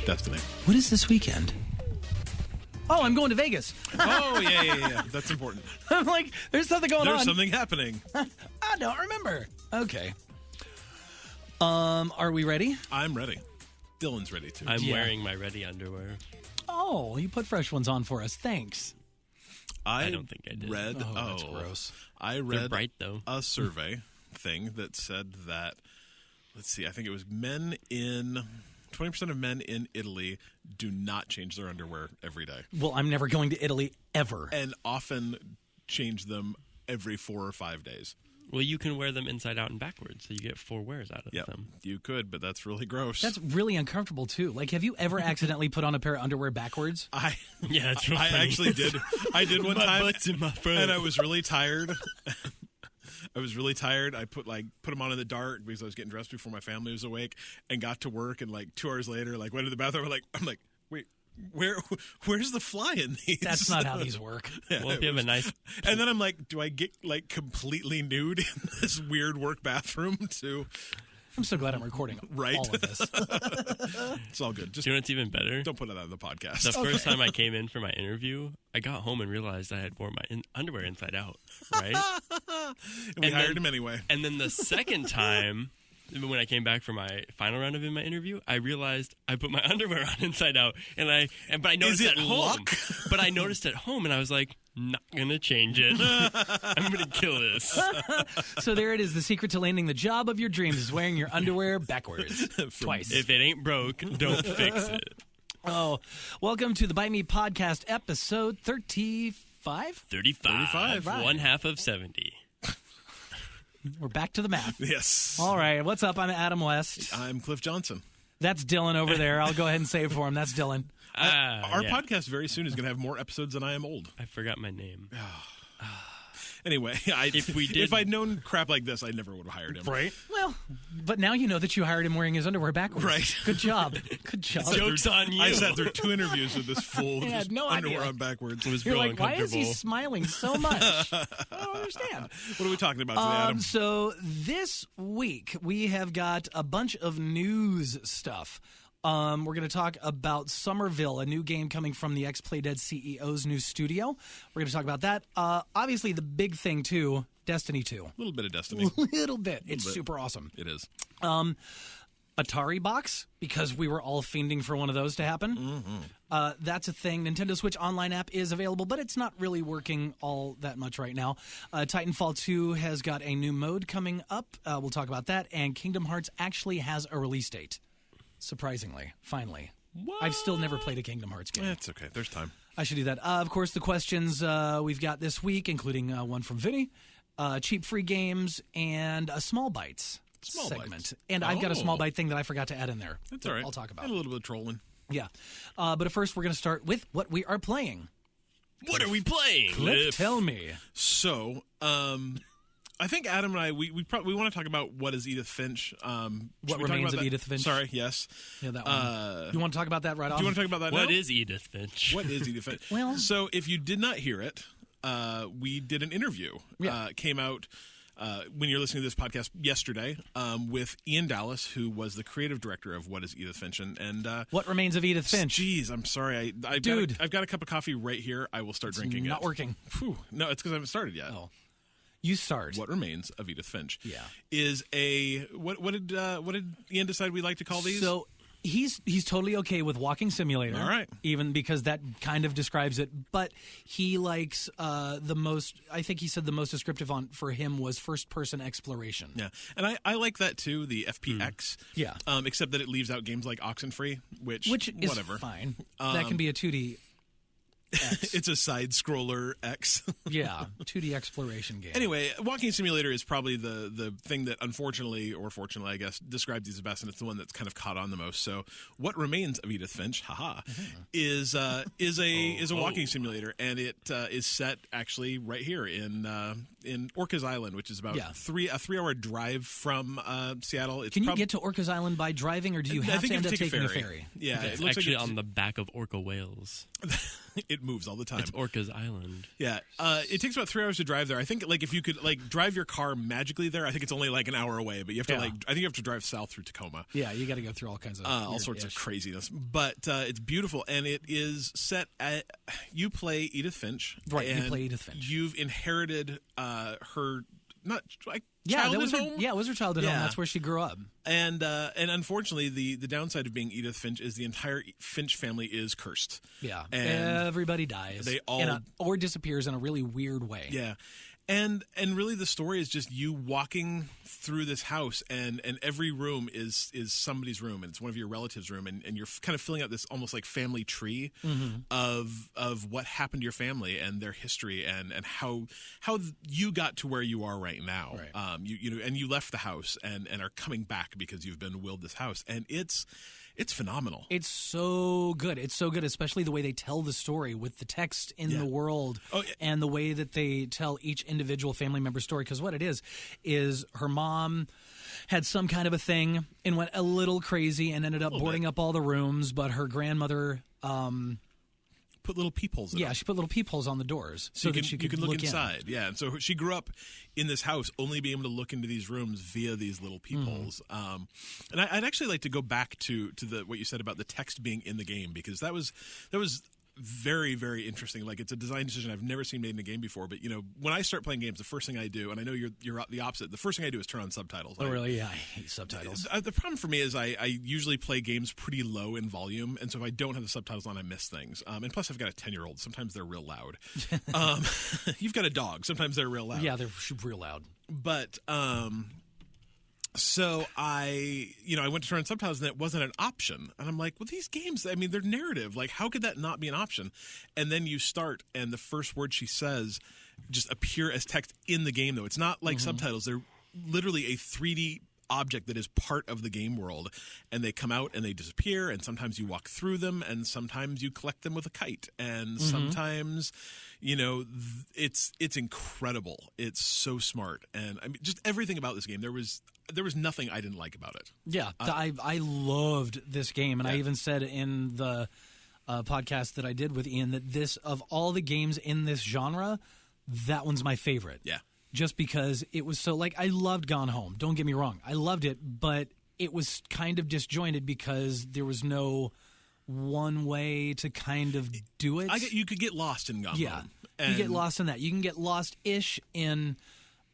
Destiny. What is this weekend? Oh, I'm going to Vegas. Oh, yeah. That's important. I'm like, there's something going on. There's something happening. I don't remember. Okay. Are we ready? I'm ready. Dylan's ready, too. I'm wearing my ready underwear. Oh, you put fresh ones on for us. Thanks. I don't think I did. That's gross. I read They're bright, though. a survey thing that said that, let's see, I think it was 20% of men in Italy do not change their underwear every day. Well, I'm never going to Italy ever. And often change them every 4 or 5 days. Well, you can wear them inside out and backwards, so you get 4 wears out of them. You could, but that's really gross. That's really uncomfortable, too. Like, have you ever accidentally put on a pair of underwear backwards? Yeah, it's real I funny. actually did. I did one My time, butt's in my front. and I was really tired. I put them on in the dark because I was getting dressed before my family was awake, and got to work. And 2 hours later, went to the bathroom. I'm like, wait, where's the fly in these? That's not how these work. Well, if you have a nice... And then I'm like, do I get completely nude in this weird work bathroom too? I'm so glad I'm recording all of this. It's all good. Just Do you know what's even better? don't put it on the podcast. The first time I came in for my interview, I got home and realized I had worn my underwear inside out, right? and we hired him anyway. And then the second time, when I came back for my final round of my interview, I realized I put my underwear on inside out, but I noticed Is at it home. luck? But I noticed at home, and I was like, not gonna change it. I'm gonna kill this. So there it is. The secret to landing the job of your dreams is wearing your underwear backwards twice. If it ain't broke, don't fix it. Oh, welcome to the Bite Me Podcast, episode 35. 35. Right. 1/2 of 70. We're back to the math. Yes. All right. What's up? I'm Adam West. I'm Cliff Johnson. That's Dylan over there. I'll go ahead and say it for him. That's Dylan. Our podcast very soon is going to have more episodes than I am old. I forgot my name. Anyway, if I'd known crap like this, I never would have hired him. Right. Well, but now you know that you hired him wearing his underwear backwards. Right. Good job. Good job. Joke's on you. I sat through 2 interviews with this fool I had no underwear idea. on backwards. It was You're real like, why is he uncomfortable. smiling so much? I don't understand. What are we talking about today, Adam? So this week we have got a bunch of news stuff. We're going to talk about Somerville, a new game coming from the ex-Playdead CEO's new studio. We're going to talk about that. Obviously, the big thing, too, Destiny 2. A little bit of Destiny. Little bit. It's super awesome. It is. Ataribox, because we were all fiending for one of those to happen. Mm-hmm. That's a thing. Nintendo Switch Online app is available, but it's not really working all that much right now. Titanfall 2 has got a new mode coming up. We'll talk about that. And Kingdom Hearts actually has a release date. Surprisingly, finally. What? I've still never played a Kingdom Hearts game. It's okay. There's time. I should do that. Of course, the questions we've got this week, including one from Vinnie, cheap free games, and a Small Bites segment. Bites. And I've got a Small Bite thing that I forgot to add in there. That's all right. I'll talk about. And a little bit of trolling. Yeah. But first, we're going to start with what we are playing. What are we playing? Cliff, tell me. So, I think Adam and I, we want to talk about What is Edith Finch. What Remains of Edith Finch? Sorry, yes. Yeah, that one. You want to talk about that right off? Do you want to talk about that What now? is Edith Finch? What is Edith Finch? Well- so if you did not hear it, we did an interview. Yeah. Came out when you're listening to this podcast yesterday with Ian Dallas, who was the creative director of What is Edith Finch. And What Remains of Edith Finch? Geez, I'm sorry. I've got a cup of coffee right here. I will start drinking it. Not working. Whew. No, it's because I haven't started yet. Oh. You start. What Remains of Edith Finch? Yeah. Is a what did Ian decide we like to call these? So he's totally okay with walking simulator. All right. Even because that kind of describes it. But he likes the most. I think he said the most descriptive for him was first person exploration. Yeah, and I like that too. The FPX. Yeah. Except that it leaves out games like Oxenfree, which is whatever. fine. That can be a 2D. It's a side scroller X. Yeah, 2D exploration game. Anyway, Walking Simulator is probably the thing that unfortunately, or fortunately, I guess, describes these the best, and it's the one that's kind of caught on the most. So, What Remains of Edith Finch, is a walking simulator, and it is set actually right here in Orcas Island, which is about a 3-hour drive from Seattle. Can you get to Orcas Island by driving, or do you have to end up taking a ferry? Yeah, It's it looks actually like on the back of orca whales. It moves all the time. It's Orca's Island. Yeah, it takes about 3 hours to drive there. I think like if you could like drive your car magically there, I think it's only like an hour away. But you have to I think you have to drive south through Tacoma. Yeah, you got to go through all kinds of all sorts of craziness. But it's beautiful, and it is set at. You play Edith Finch, right? And you play Edith Finch. You've inherited her childhood home. Yeah, it was her childhood home. That's where she grew up. And unfortunately, the downside of being Edith Finch is the entire Finch family is cursed. Yeah, and everybody dies. They all or disappears in a really weird way. Yeah. And really the story is just you walking through this house, and every room is somebody's room, and it's one of your relatives' room, and you're kind of filling out this almost like family tree of what happened to your family and their history and how you got to where you are right now. Right. And you left the house and are coming back because you've been willed this house, and it's phenomenal. It's so good. It's so good, especially the way they tell the story with the text in the world and the way that they tell each individual family member story. Because what it is her mom had some kind of a thing and went a little crazy and ended up boarding up all the rooms, but her grandmother put little peepholes in them. She put little peepholes on the doors so that you could look inside. Yeah, and so she grew up in this house only being able to look into these rooms via these little peepholes. And I'd actually like to go back to what you said about the text being in the game, because that was very, very interesting. Like, it's a design decision I've never seen made in a game before. But when I start playing games, the first thing I do, and I know you're the opposite, the first thing I do is turn on subtitles. Oh, really? Yeah, I hate subtitles. The problem for me is I usually play games pretty low in volume, and so if I don't have the subtitles on, I miss things. And plus, I've got a 10-year-old. Sometimes they're real loud. You've got a dog. Sometimes they're real loud. Yeah, they're real loud. But so I went to turn on subtitles, and it wasn't an option. And I'm like, well, these games, I mean, they're narrative. Like, how could that not be an option? And then you start, and the first word she says just appear as text in the game, though. It's not like subtitles. They're literally a 3D object that is part of the game world, and they come out and they disappear, and sometimes you walk through them, and sometimes you collect them with a kite, and sometimes it's incredible. It's so smart, and I mean, just everything about this game, there was nothing I didn't like about it. Yeah, I loved this game, and I even said in the podcast that I did with Ian that this, of all the games in this genre, that one's my favorite. Yeah. Just because it was so, like, I loved Gone Home. Don't get me wrong. I loved it, but it was kind of disjointed because there was no one way to kind of do it. You could get lost in Gone Home. Yeah, you get lost in that. You can get lost-ish in...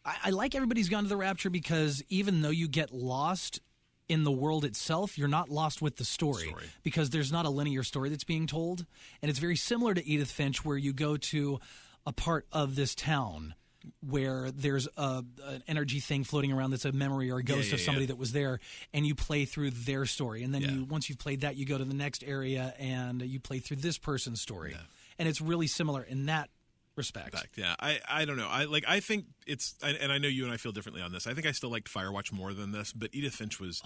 I like Everybody's Gone to the Rapture because even though you get lost in the world itself, you're not lost with the story because there's not a linear story that's being told. And it's very similar to Edith Finch, where you go to a part of this town where there's an energy thing floating around that's a memory or a ghost of somebody that was there, and you play through their story. And then once you've played that, you go to the next area and you play through this person's story. Yeah. And it's really similar in that respect. Yeah, I don't know. I think it's, and I know you and I feel differently on this. I think I still liked Firewatch more than this, but Edith Finch was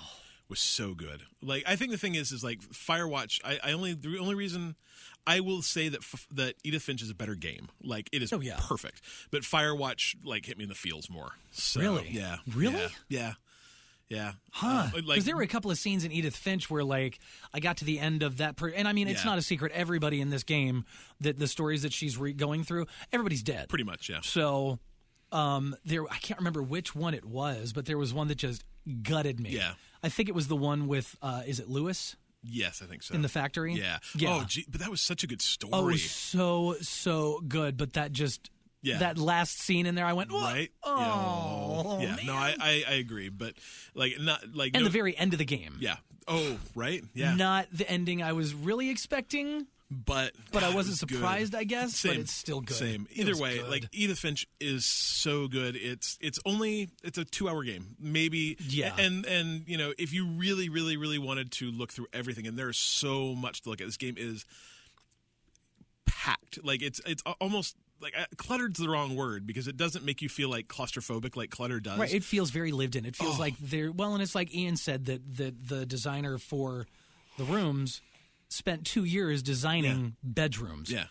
so good. Like, I think the thing is like Firewatch. The only reason I will say that Edith Finch is a better game. Like, it is perfect. But Firewatch hit me in the feels more. So, really? Yeah. Really? Yeah. Yeah. Huh. Because there were a couple of scenes in Edith Finch where, like, I got to the end of that. And I mean, it's not a secret. Everybody in this game, that the stories that she's going through, everybody's dead. Pretty much, yeah. So, I can't remember which one it was, but there was one that just gutted me. Yeah. I think it was the one with, is it Lewis? Yes, I think so. In the factory? Yeah. Oh, gee, but that was such a good story. Oh, it was so good, but that just... Yeah. That last scene in there, I went, what? Right? Oh, yeah. Man. No, I agree, but the very end of the game. Yeah. Oh, right. Yeah. Not the ending I was really expecting, but I wasn't surprised. Good. I guess, but it's still good. Same. Either way, good. Like, Edith Finch is so good. It's a 2-hour game, maybe. Yeah. And if you really, really, really wanted to look through everything, and there's so much to look at, this game is packed. Like, it's almost. Like, cluttered's the wrong word because it doesn't make you feel like claustrophobic like clutter does. Right, it feels very lived in. It feels like and it's like Ian said that the designer for the rooms spent 2 years designing bedrooms. Yeah.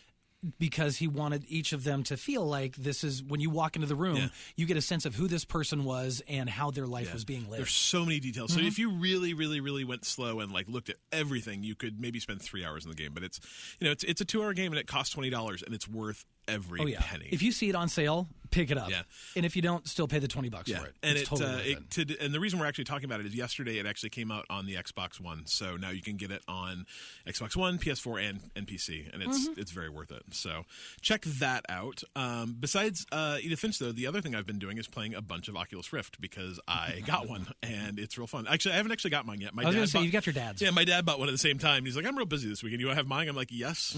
because he wanted each of them to feel like this is when you walk into the room, you get a sense of who this person was and how their life was being lived. There's so many details. So if you really, really, really went slow and like looked at everything, you could maybe spend 3 hours in the game. But it's it's a 2-hour game and it costs $20 and it's worth every penny. If you see it on sale, pick it up. Yeah. And if you don't, still pay the $20 for it. And it's totally worth it. And the reason we're actually talking about it is yesterday it actually came out on the Xbox One. So now you can get it on Xbox One, PS4, and PC. And it's very worth it. So check that out. Besides Edith Finch, though, the other thing I've been doing is playing a bunch of Oculus Rift because I got one and it's real fun. Actually, I haven't actually got mine yet. I was going to say, you got your dad's. Yeah, my dad bought one at the same time. He's like, I'm real busy this weekend. You want to have mine? I'm like, yes.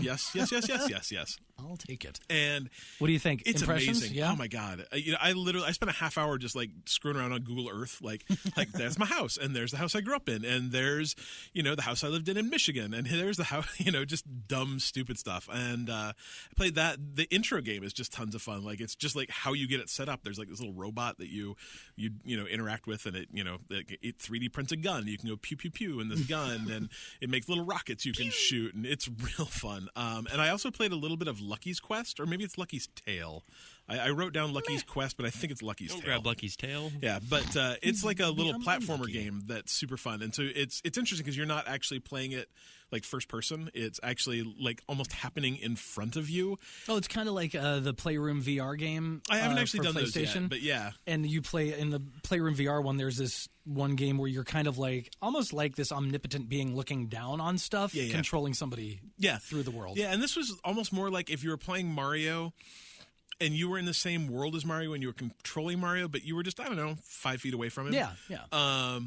I'll take it. And what do you think? It's Impressions? amazing. Yeah? Oh my god! I spent a half hour just like screwing around on Google Earth, like that's my house, and there's the house I grew up in, and there's the house I lived in Michigan, and there's the house, just dumb, stupid stuff. And I played that. The intro game is just tons of fun. Like it's just like how you get it set up. There's like this little robot that you interact with, and it 3D prints a gun. You can go pew pew pew in this gun, and it makes little rockets you can shoot, and it's real fun. And I also played a little bit of Lucky's Quest, or maybe it's Lucky's Tale. I wrote down Lucky's Quest, but I think it's Lucky's Tale. Grab Lucky's Tail. Yeah, but it's like a little platformer game that's super fun, and so it's interesting because you're not actually playing it like first person. It's actually like almost happening in front of you. Oh, it's kind of like the Playroom VR game. I haven't actually done those yet, but yeah. And you play in the Playroom VR one. There's this one game where you're kind of like almost like this omnipotent being looking down on stuff, controlling somebody through the world. Yeah, and this was almost more like if you were playing Mario and you were in the same world as Mario and you were controlling Mario, but you were just, 5 feet away from him. Yeah.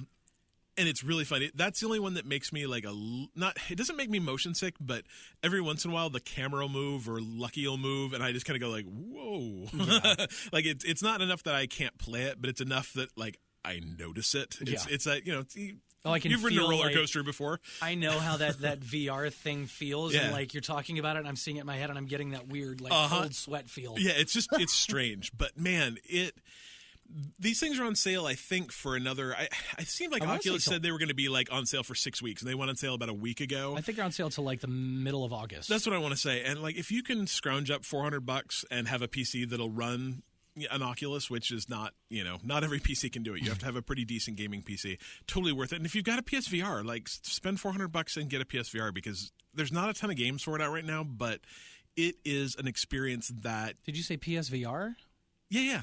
And it's really funny. That's the only one that makes me like it doesn't make me motion sick, but every once in a while the camera will move or Lucky will move and I just kind of go like, whoa. Yeah. Like it's not enough that I can't play it, but it's enough that like I notice it. It's like, you've ridden a roller coaster before. I know how that VR thing feels, and like you're talking about it, and I'm seeing it in my head, and I'm getting that weird cold sweat feel. Yeah, it's strange, but man, these things are on sale, I think, for another. I seemed like Oculus said they were going to be like on sale for 6 weeks, and they went on sale about a week ago. I think they're on sale till like the middle of August. That's what I want to say. And like, if you can scrounge up $400 and have a PC that'll run an Oculus, which is not every PC can do it. You have to have a pretty decent gaming PC. Totally worth it. And if you've got a PSVR, like spend $400 and get a PSVR because there's not a ton of games for it out right now, but it is an experience that. Did you say PSVR? Yeah.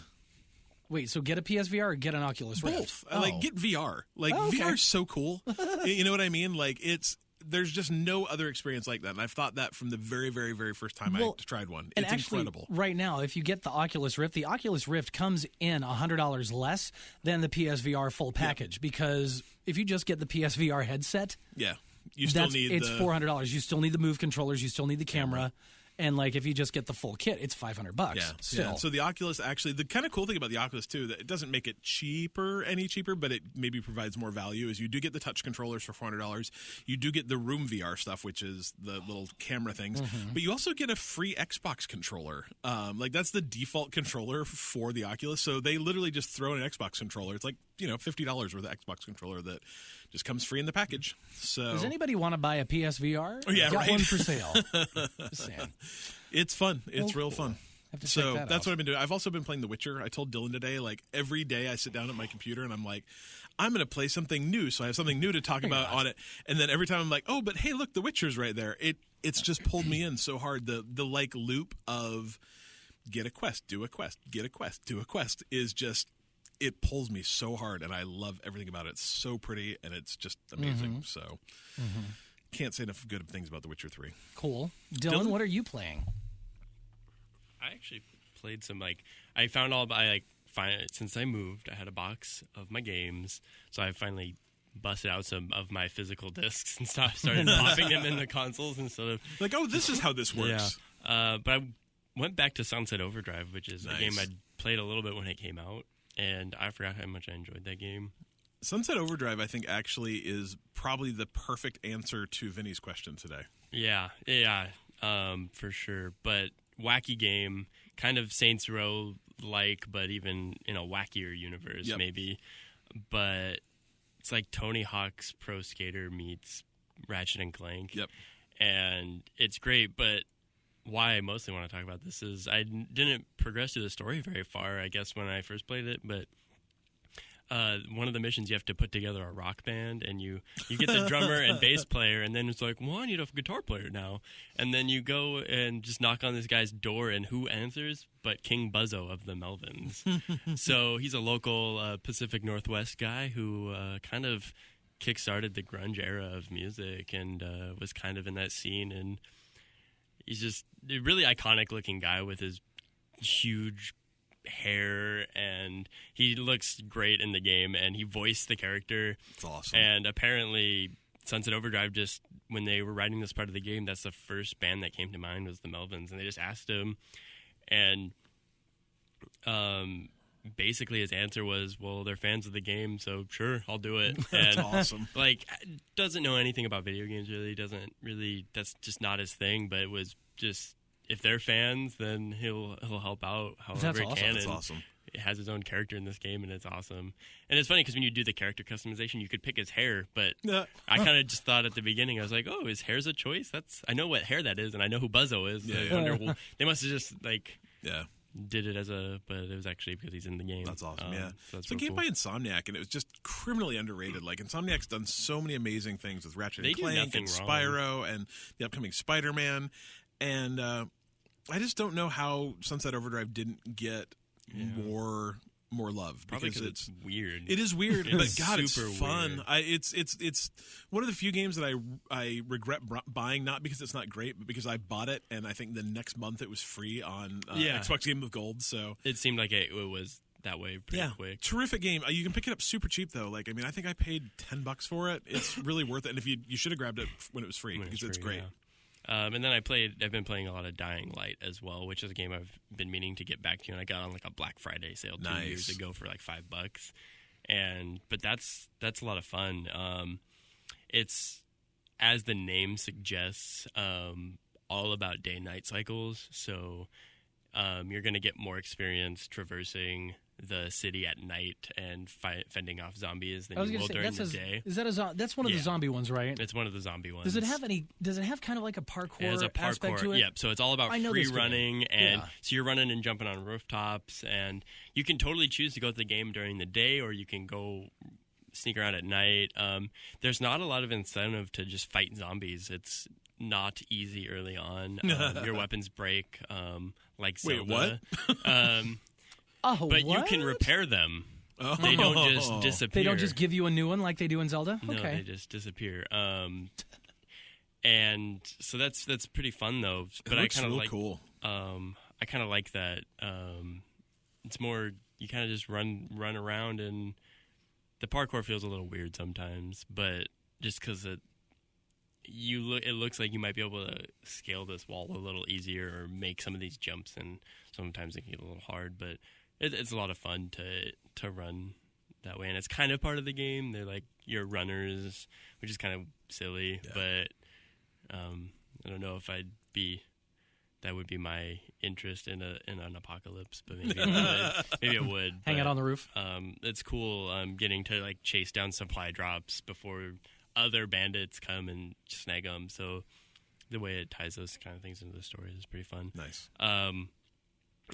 Wait, so get a PSVR or get an Oculus Rift? Both. Like get VR. Like VR is so cool. You know what I mean? Like there's just no other experience like that. And I've thought that from the very, very, very first time I tried one. It's actually, incredible. Right now, if you get the Oculus Rift comes in $100 less than the PSVR full package because if you just get the PSVR headset, you still need it's $400. You still need the Move controllers. You still need the camera. And like if you just get the full kit, it's $500. Still. Yeah. So the Oculus actually, the kind of cool thing about the Oculus too, that it doesn't make it any cheaper, but it maybe provides more value. Is you do get the touch controllers for $400. You do get the Room VR stuff, which is the little camera things, but you also get a free Xbox controller. Like that's the default controller for the Oculus. So they literally just throw in an Xbox controller. It's like $50 worth of Xbox controller that just comes free in the package. So does anybody want to buy a PSVR? Oh yeah, got one for sale. Just saying. It's fun. It's real fun. So that's what I've been doing. I've also been playing The Witcher. I told Dylan today, like every day I sit down at my computer and I'm like, I'm going to play something new, so I have something new to talk about on it. And then every time I'm like, oh, but hey, look, The Witcher's right there. It's just pulled me in so hard. The like loop of get a quest, do a quest, get a quest, do a quest is just. It pulls me so hard, and I love everything about it. It's so pretty, and it's just amazing. So, can't say enough good things about The Witcher 3. Cool. Dylan, what are you playing? I actually played some, since I moved, I had a box of my games, so I finally busted out some of my physical discs and started popping them in the consoles instead of... Like, oh, this is how this works. Yeah. But I went back to Sunset Overdrive, which is a game I'd played a little bit when it came out. And I forgot how much I enjoyed that game. Sunset Overdrive, I think, actually is probably the perfect answer to Vinnie's question today. Yeah, for sure. But wacky game, kind of Saints Row-like, but even in a wackier universe, maybe. But it's like Tony Hawk's Pro Skater meets Ratchet and Clank. Yep. And it's great, but why I mostly want to talk about this is I didn't progress through the story very far, I guess, when I first played it, but one of the missions you have to put together a rock band, and you get the drummer and bass player, and then it's like, well, I need a guitar player now. And then you go and just knock on this guy's door, and who answers but King Buzzo of the Melvins. So he's a local Pacific Northwest guy who kind of kickstarted the grunge era of music and was kind of in that scene, and he's just a really iconic looking guy with his huge hair, and he looks great in the game, and he voiced the character. It's awesome. And apparently Sunset Overdrive, just when they were writing this part of the game, that's the first band that came to mind was the Melvins, and they just asked him, and basically his answer was, well, they're fans of the game, so sure, I'll do it. That's and awesome. Like, doesn't know anything about video games, really, that's just not his thing, but it was just, if they're fans, then he'll help out however he can. That's and awesome. It has his own character in this game, and it's awesome. And it's funny because when you do the character customization, you could pick his hair, but I kind of just thought at the beginning, I was like, oh, his hair's a choice? I know what hair that is, and I know who Buzzo is. Yeah. I wonder, well, they must have just, like... Yeah. Did it but it was actually because he's in the game. That's awesome, yeah. So it's a game by Insomniac, and it was just criminally underrated. Like, Insomniac's done so many amazing things with Ratchet and Clank and Spyro and the upcoming Spider-Man, and I just don't know how Sunset Overdrive didn't get more love. Probably because it's weird. It is weird, but God, it's super fun. It's one of the few games that I regret buying, not because it's not great, but because I bought it, and I think the next month it was free on Xbox Game with Gold. So it seemed like it was that way pretty quick. Terrific game. You can pick it up super cheap though. Like, I mean, I think I paid $10 for it. It's really worth it. And if you should have grabbed it when it was free, because it's great. Yeah. And then I've been playing a lot of Dying Light as well, which is a game I've been meaning to get back to, and I got on like a Black Friday sale 2 years ago for like $5. But that's a lot of fun. It's, as the name suggests, all about day-night cycles. So you're going to get more experience traversing the city at night and fending off zombies than you will during the day. Is that that's one of the zombie ones, right? It's one of the zombie ones. Does it have kind of like a parkour parkour aspect to it? Yep. So it's all about free running, and so you're running and jumping on rooftops, and you can totally choose to go to the game during the day, or you can go sneak around at night. There's not a lot of incentive to just fight zombies. It's not easy early on. Your weapons break, like Zelda. Wait, what? But you can repair them. Oh. They don't just disappear. They don't just give you a new one like they do in Zelda? No, they just disappear. And so that's pretty fun though. But I kind of like cool. I kind of like that. It's more you kind of just run around, and the parkour feels a little weird sometimes, but just because it looks like you might be able to scale this wall a little easier or make some of these jumps, and sometimes it can get a little hard, but it's a lot of fun to run that way, and it's kind of part of the game. They're like your runners, which is kind of silly, but I don't know if that would be my interest in an apocalypse, but maybe it would. Hang out on the roof. It's cool getting to like chase down supply drops before other bandits come and snag them. So the way it ties those kind of things into the story is pretty fun. Nice.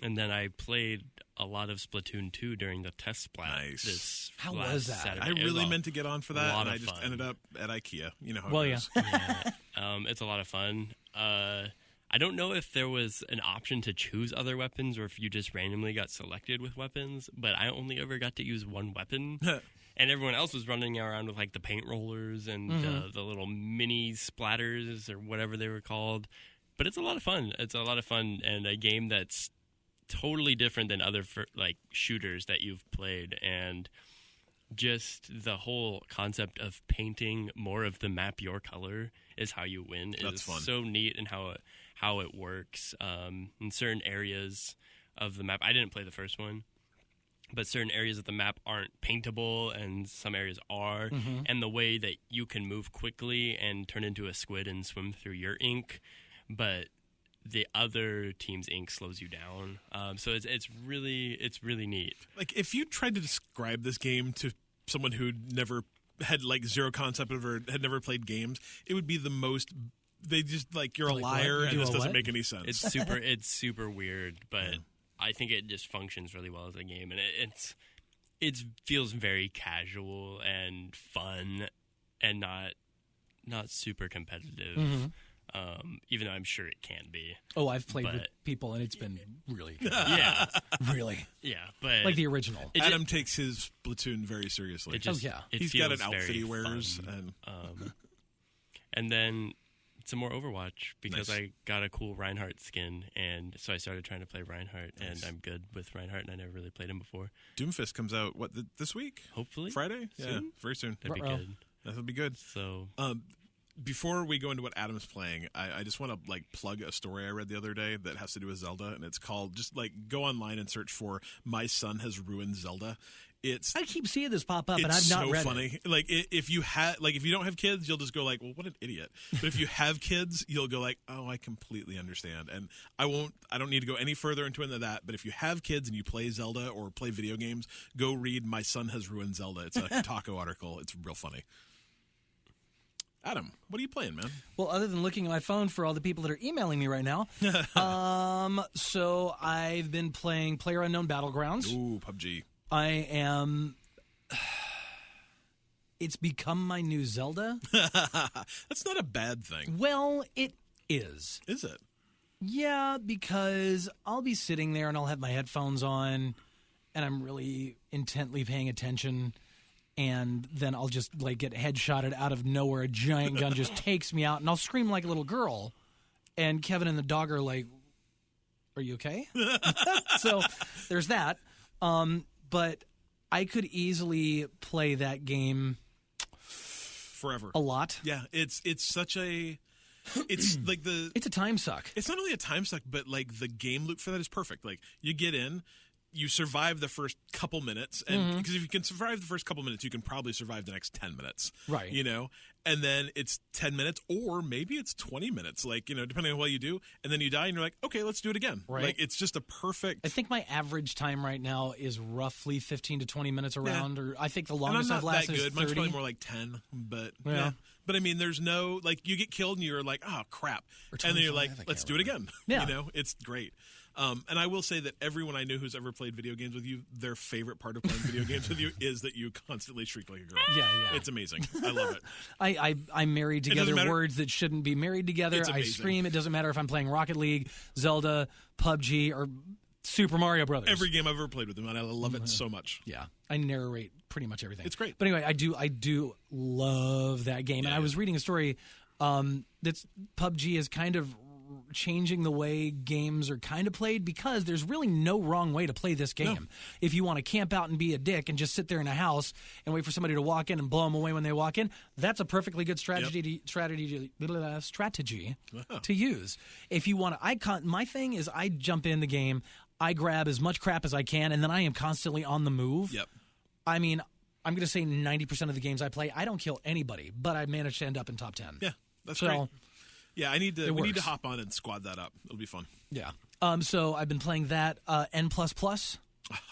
And then I played a lot of Splatoon 2 during the test splat. Nice. How was that? Saturday. I really meant to get on for that, and I just ended up at IKEA. You know how it goes. It's a lot of fun. I don't know if there was an option to choose other weapons or if you just randomly got selected with weapons, but I only ever got to use one weapon. And everyone else was running around with like the paint rollers and the little mini splatters or whatever they were called. But it's a lot of fun. It's a lot of fun, and a game that's totally different than other like shooters that you've played, and just the whole concept of painting more of the map your color is how you win. That's fun. So neat, and how it works in certain areas of the map. I didn't play the first one, but certain areas of the map aren't paintable and some areas are, and the way that you can move quickly and turn into a squid and swim through your ink, but the other team's ink slows you down. So it's really neat. Like, if you tried to describe this game to someone who never had like zero concept of or had never played games, it would be the most they just like you're a Like, liar, what? and You this do a doesn't what? make any sense. It's super weird, but I think it just functions really well as a game, and it feels very casual and fun, and not super competitive. Even though I'm sure it can be. Oh, I've played with people, and it's been really good. Yeah, Really. yeah, but Like the original. Adam takes his Splatoon very seriously. He's got an feels outfit very he wears, fun. And then some more Overwatch because Nice. I got a cool Reinhardt skin, and so I started trying to play Reinhardt, and I'm good with Reinhardt, and I never really played him before. Doomfist comes out this week? Hopefully, Friday? Yeah, Soon? very soon. That'd be Ruh-roh. good. That'll be good. So Before we go into what Adam's playing, I just want to like plug a story I read the other day that has to do with Zelda, and it's called, just like go online and search for "My Son Has Ruined Zelda." I keep seeing this pop up, and it's I've not so read funny. it. Like if you don't have kids, you'll just go like, "Well, what an idiot." But if you have kids, you'll go like, "Oh, I completely understand." And I don't need to go any further into that. But if you have kids and you play Zelda or play video games, go read "My Son Has Ruined Zelda." It's a Taco article. It's real funny. Adam, what are you playing, man? Well, other than looking at my phone for all the people that are emailing me right now, so I've been playing PlayerUnknown Battlegrounds. Ooh, PUBG. I am. It's become my new Zelda. That's not a bad thing. Well, it is. Is it? Yeah, because I'll be sitting there and I'll have my headphones on, and I'm really intently paying attention. And then I'll just like get headshotted out of nowhere. A giant gun just takes me out, and I'll scream like a little girl. And Kevin and the dog are like, "Are you okay?" So there's that. But I could easily play that game forever, a lot. Yeah, it's such a. It's like It's a time suck. It's not only a time suck, but like the game loop for that is perfect. Like you get in. You survive the first couple minutes, and because if you can survive the first couple minutes, you can probably survive the next 10 minutes. Right. You know? And then it's 10 minutes, or maybe it's 20 minutes, like, you know, depending on what you do. And then you die, and you're like, okay, let's do it again. Right. Like, it's just a perfect. I think my average time right now is roughly 15 to 20 minutes around, or I think the And longest I'm I've not that lasted is good. 30. Mine's probably more like 10, but Yeah. But I mean, there's no, like, you get killed, and you're like, oh, crap. And then you're like, 25, I let's can't do it again. Yeah. You know? It's great. And I will say that everyone I know who's ever played video games with you, their favorite part of playing video games with you is that you constantly shriek like a girl. Yeah. It's amazing. I love it. I married together matter. words that shouldn't be married together. It's I amazing. scream. It doesn't matter if I'm playing Rocket League, Zelda, PUBG, or Super Mario Brothers. Every game I've ever played with them, and I love it so much. Yeah, I narrate pretty much everything. It's great. But anyway, I do love that game. And I was reading a story that's PUBG is kind of changing the way games are kind of played, because there's really no wrong way to play this game. No. If you want to camp out and be a dick and just sit there in a house and wait for somebody to walk in and blow them away when they walk in, that's a perfectly good strategy to use. If you want to, my thing is I jump in the game, I grab as much crap as I can, and then I am constantly on the move. Yep. I mean, I'm going to say 90% of the games I play, I don't kill anybody, but I manage to end up in top 10. Yeah, that's So, great. Yeah, we need to works. hop on and squad that up. It'll be fun. Yeah. So I've been playing that N++. Oh,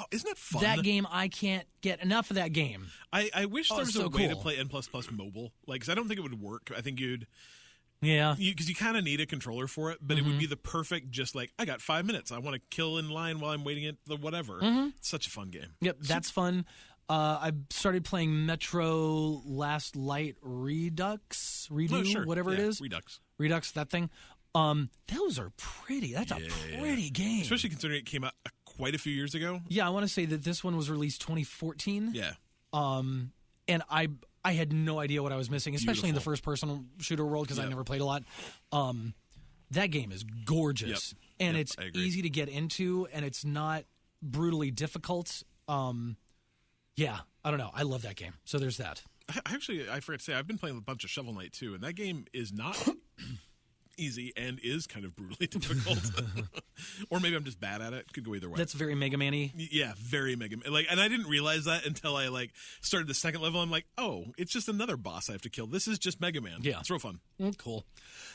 isn't that fun? That game, I can't get enough of that game. I wish there was it's so a way to cool. play N++ mobile. Like, 'cause I don't think it would work. I think Yeah. because you kind of need a controller for it, but it would be the perfect, just like, I got 5 minutes. I want to kill in line while I'm waiting at the whatever. It's such a fun game. Yep, that's fun. I started playing Metro Last Light Redux, whatever it is. Redux, that thing. Those are pretty. That's a pretty game. Especially considering it came out quite a few years ago. Yeah, I want to say that this one was released 2014. Yeah. And I had no idea what I was missing, especially in the first-person shooter world, because I never played a lot. That game is gorgeous, and it's easy to get into, and it's not brutally difficult. Yeah, I don't know. I love that game. So there's that. I forgot to say, I've been playing a bunch of Shovel Knight too, and that game is not easy and is kind of brutally difficult. Or maybe I'm just bad at it. Could go either way. That's very Mega Man-y. Yeah, very Mega Man. Like, and I didn't realize that until I started the second level. I'm like, oh, it's just another boss I have to kill. This is just Mega Man. Yeah, it's real fun. Cool,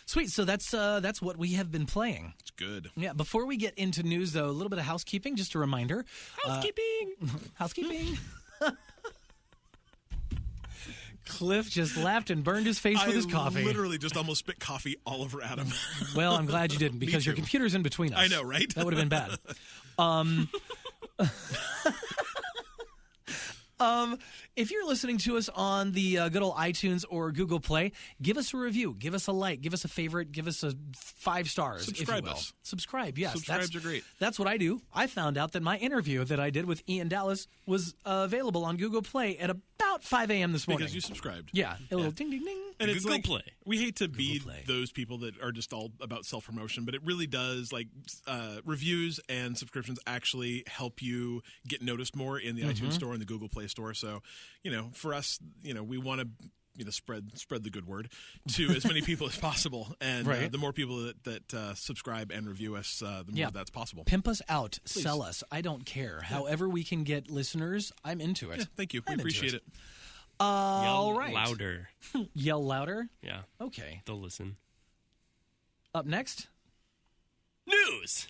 sweet. So that's what we have been playing. It's good. Yeah. Before we get into news, though, a little bit of housekeeping. Just a reminder. Housekeeping. Housekeeping. Cliff just laughed and burned his face with his coffee. I literally just almost spit coffee all over Adam. Well, I'm glad you didn't, because your computer's in between us. I know, right? That would have been bad. If you're listening to us on the good old iTunes or Google Play, give us a review, give us a like, give us a favorite, give us a 5 stars. Subscribe if you will. us. Subscribe, yes. Subscribes are great. That's what I do. I found out that my interview that I did with Ian Dallas was available on Google Play at about 5 a.m. this morning. Because you subscribed. Yeah, a little ding, ding, ding. And it's Google like, Play. We hate to be those people that are just all about self-promotion, but it really does, like, reviews and subscriptions actually help you get noticed more in the iTunes store and the Google Play store. So, for us, we want to, spread the good word to as many people as possible. And the more people that subscribe and review us, the more that's possible. Pimp us out. Please. Sell us. I don't care. Yeah. However we can get listeners, I'm into it. Yeah, thank you. We appreciate it. All Yell right. louder. Yell louder? Yeah. Okay. They'll listen. Up next? News.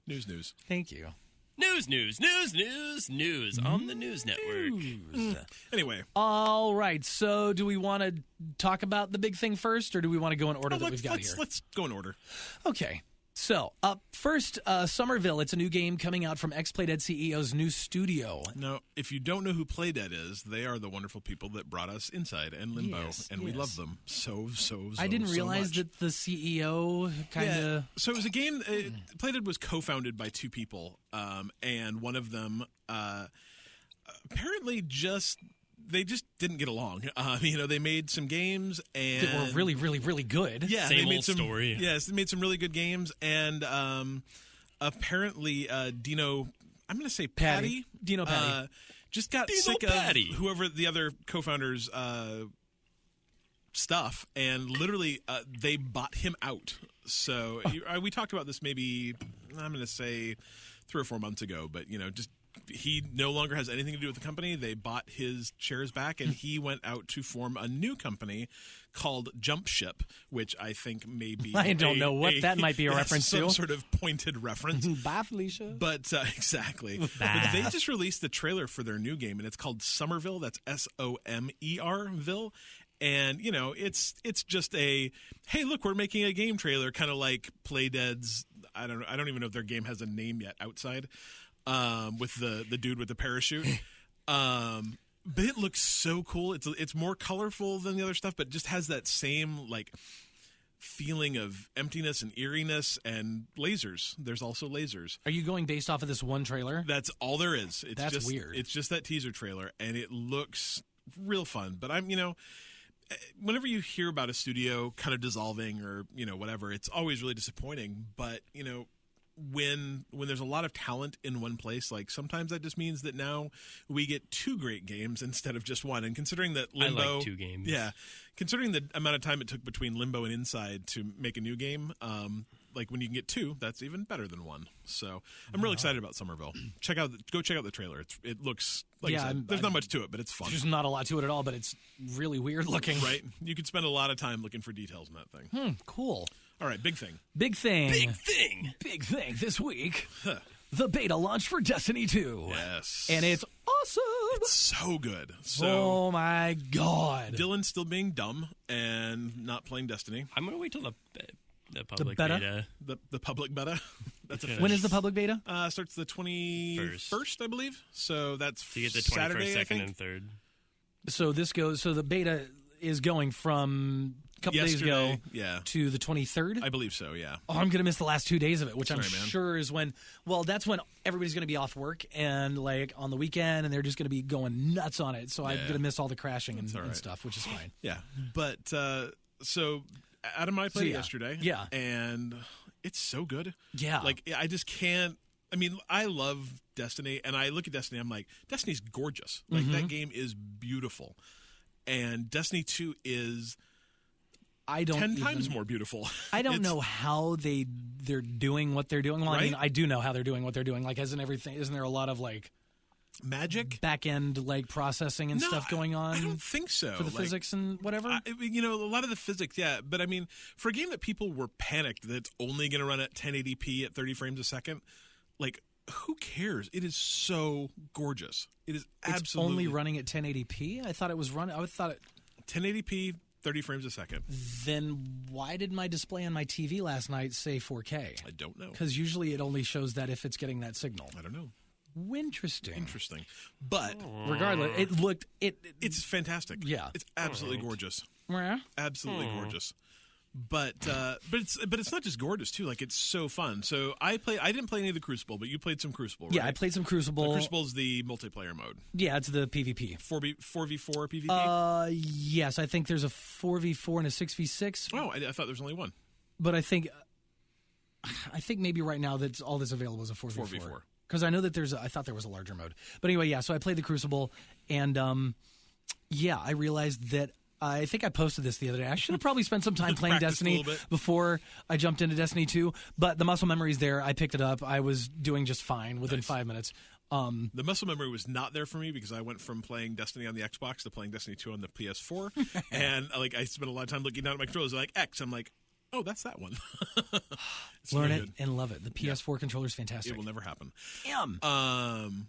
News. Thank you. News on the News Network. Anyway. All right. So do we want to talk about the big thing first, or do we want to go in order that we've got here? Let's go in order. Okay. So, up first, Somerville. It's a new game coming out from ex-Playdead CEO's new studio. Now, if you don't know who Playdead is, they are the wonderful people that brought us Inside and Limbo, and we love them so I didn't realize much. that the CEO kind of... Yeah. So it was a game... Playdead was co-founded by 2 people, and one of them apparently they just didn't get along. They made some games and that were really, really, really good. Yeah, Same they made old some story. Yes, they made some really good games, and apparently Dino, I'm going to say Patty, Dino Patty, just got sick of whoever the other co-founders' stuff, and literally they bought him out. So we talked about this maybe, I'm going to say 3 or 4 months ago, but just. He no longer has anything to do with the company. They bought his shares back, and he went out to form a new company called Jump Ship, which I think may be... I don't know what that might be a reference to. Some sort of pointed reference. Bye, Felicia. But exactly. But they just released the trailer for their new game, and it's called Somerville. That's Somerville. And, it's just a, hey, look, we're making a game trailer, kind of like Playdead's... I don't even know if their game has a name yet outside. With the dude with the parachute. But it looks so cool. It's more colorful than the other stuff, but it just has that same feeling of emptiness and eeriness and lasers. There's also lasers. Are you going based off of this one trailer? That's all there is. That's weird. It's just that teaser trailer, and it looks real fun. But whenever you hear about a studio kind of dissolving or, whatever, it's always really disappointing. But, when there's a lot of talent in one place, sometimes that just means that now we get 2 great games instead of just one. And considering that Limbo, I like 2 games. Yeah, considering the amount of time it took between Limbo and Inside to make a new game, when you can get 2, that's even better than 1. So I'm really excited about Somerville. Go check out the trailer. It looks I said, there's not much to it, but it's fun. There's not a lot to it at all, but it's really weird looking. Right? You could spend a lot of time looking for details in that thing. Cool. All right, big thing. Big thing this week. The beta launch for Destiny 2. Yes. And it's awesome. It's so good. Oh my God. Dylan's still being dumb and not playing Destiny. I'm going to wait till the public beta? The public beta. That's when is the public beta? Starts the 21st, I believe. So that's so you get the 21st, Saturday, 2nd, and 3rd. So the beta is going from a couple days ago to the 23rd? I believe so, yeah. Oh, I'm going to miss the last 2 days of it, which I'm sure is when, that's when everybody's going to be off work and on the weekend, and they're just going to be going nuts on it. So I'm going to miss all the crashing and stuff, which is fine. Yeah. But so Adam and I played yesterday. Yeah. And it's so good. Yeah. I just can't. I love Destiny, and I look at Destiny, I'm like, Destiny's gorgeous. That game is beautiful. And Destiny 2 is 10 times more beautiful. I don't know how they're doing what they're doing. Well, right? I do know how they're doing what they're doing. Isn't there a lot of magic back end processing and stuff going on? I don't think so. For the physics and whatever? A lot of the physics, yeah. But for a game that people were panicked that it's only going to run at 1080p at 30 frames a second, who cares? It is so gorgeous. It is It's absolutely only running at 1080p. I thought it was running. I thought it. 1080p, 30 frames a second. Then why did my display on my TV last night say 4K? I don't know. Because usually it only shows that if it's getting that signal. I don't know. Interesting. But Regardless, it's fantastic. Yeah. It's absolutely gorgeous. Yeah. Absolutely gorgeous. But it's not just gorgeous too. Like, it's so fun. So I didn't play any of the Crucible, but you played some Crucible, right? Yeah, I played some Crucible. The Crucible is the multiplayer mode. Yeah, it's the PvP. 4v4 PvP? Yes, I think there's a 4v4 and a 6v6. Oh, I thought there was only one. But I think maybe right now that's all that's available is a 4v4. Because I know that I thought there was a larger mode. But anyway, yeah, so I played the Crucible, and I realized that I think I posted this the other day. I should have probably spent some time playing Destiny before I jumped into Destiny 2, but the muscle memory's there. I picked it up. I was doing just fine within 5 minutes. The muscle memory was not there for me because I went from playing Destiny on the Xbox to playing Destiny 2 on the PS4. And I spent a lot of time looking down at my controllers like X. I'm like, oh, that's that one. Learn it and love it. The PS4 controller's fantastic. It will never happen. Damn.